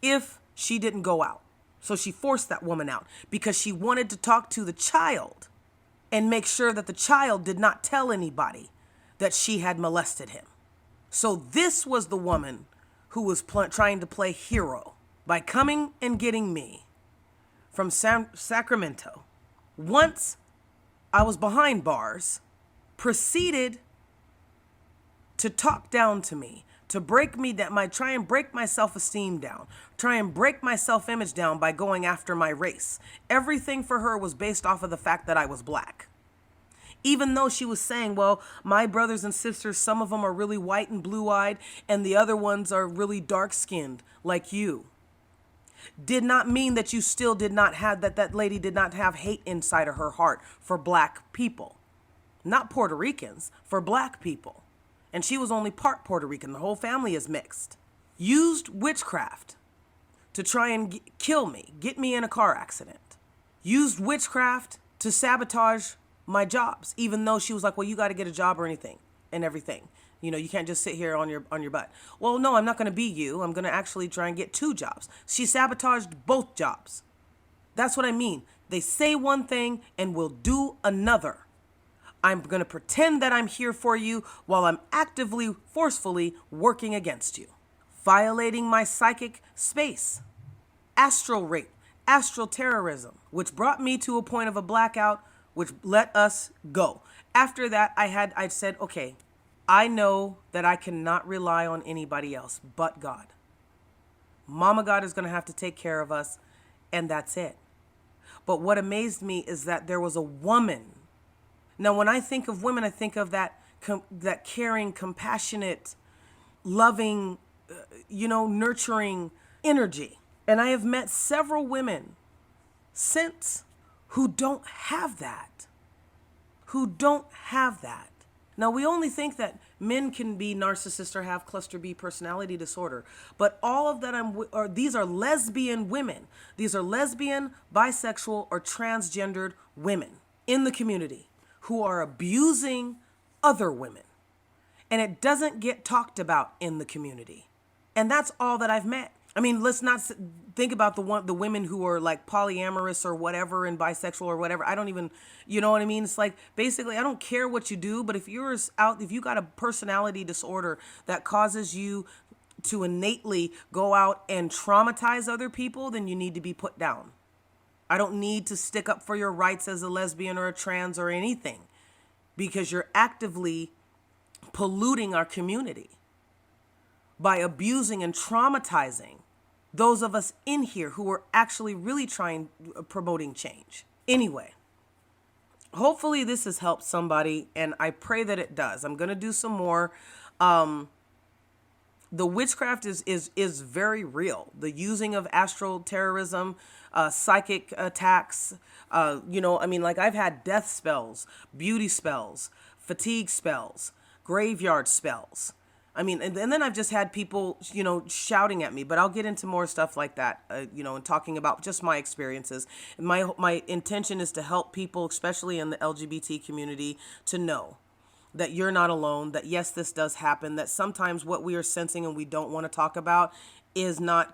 If she didn't go out. So she forced that woman out because she wanted to talk to the child and make sure that the child did not tell anybody that she had molested him. So this was the woman who was trying to play hero by coming and getting me from Sacramento. Once I was behind bars, proceeded to talk down to me, to break me down, try and break my self-esteem down, try and break my self-image down by going after my race. Everything for her was based off of the fact that I was black. Even though she was saying, well, my brothers and sisters, some of them are really white and blue-eyed, and the other ones are really dark-skinned, like you. Did not mean that you still did not have, that lady did not have hate inside of her heart for black people. Not Puerto Ricans, for black people. And she was only part Puerto Rican. The whole family is mixed. Used witchcraft to try and kill me, get me in a car accident. Used witchcraft to sabotage my jobs, even though she was like, well, you got to get a job or anything and everything. You can't just sit here on your butt. Well, no, I'm not going to be you. I'm going to actually try and get 2 jobs. She sabotaged both jobs. That's what I mean. They say one thing and will do another. I'm going to pretend that I'm here for you while I'm actively, forcefully working against you. Violating my psychic space. Astral rape. Astral terrorism. Which brought me to a point of a blackout, which let us go. After that, I said, okay, I know that I cannot rely on anybody else but God. Mama God is going to have to take care of us, and that's it. But what amazed me is that there was a woman. Now, when I think of women, I think of that caring, compassionate, loving, nurturing energy. And I have met several women since who don't have that. Now, we only think that men can be narcissists or have cluster B personality disorder, but all of that these are lesbian women. These are lesbian, bisexual, or transgendered women in the community who are abusing other women. And it doesn't get talked about in the community. And that's all that I've met. I mean, let's not think about the women who are like polyamorous or whatever and bisexual or whatever. I don't even, you know what I mean? It's like, basically, I don't care what you do, but if you got a personality disorder that causes you to innately go out and traumatize other people, then you need to be put down. I don't need to stick up for your rights as a lesbian or a trans or anything, because you're actively polluting our community by abusing and traumatizing those of us in here who are actually really promoting change. Anyway, hopefully this has helped somebody, and I pray that it does. I'm going to do some more. The witchcraft is very real. The using of astral terrorism, psychic attacks, I've had death spells, beauty spells, fatigue spells, graveyard spells. I mean, and then I've just had people, shouting at me, but I'll get into more stuff like that, and talking about just my experiences. My intention is to help people, especially in the LGBT community, to know that you're not alone, that yes, this does happen, that sometimes what we are sensing and we don't want to talk about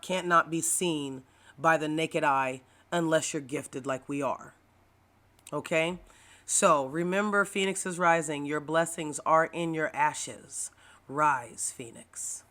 can't not be seen by the naked eye unless you're gifted like we are. Okay? So remember, Phoenix is rising. Your blessings are in your ashes. Rise, Phoenix.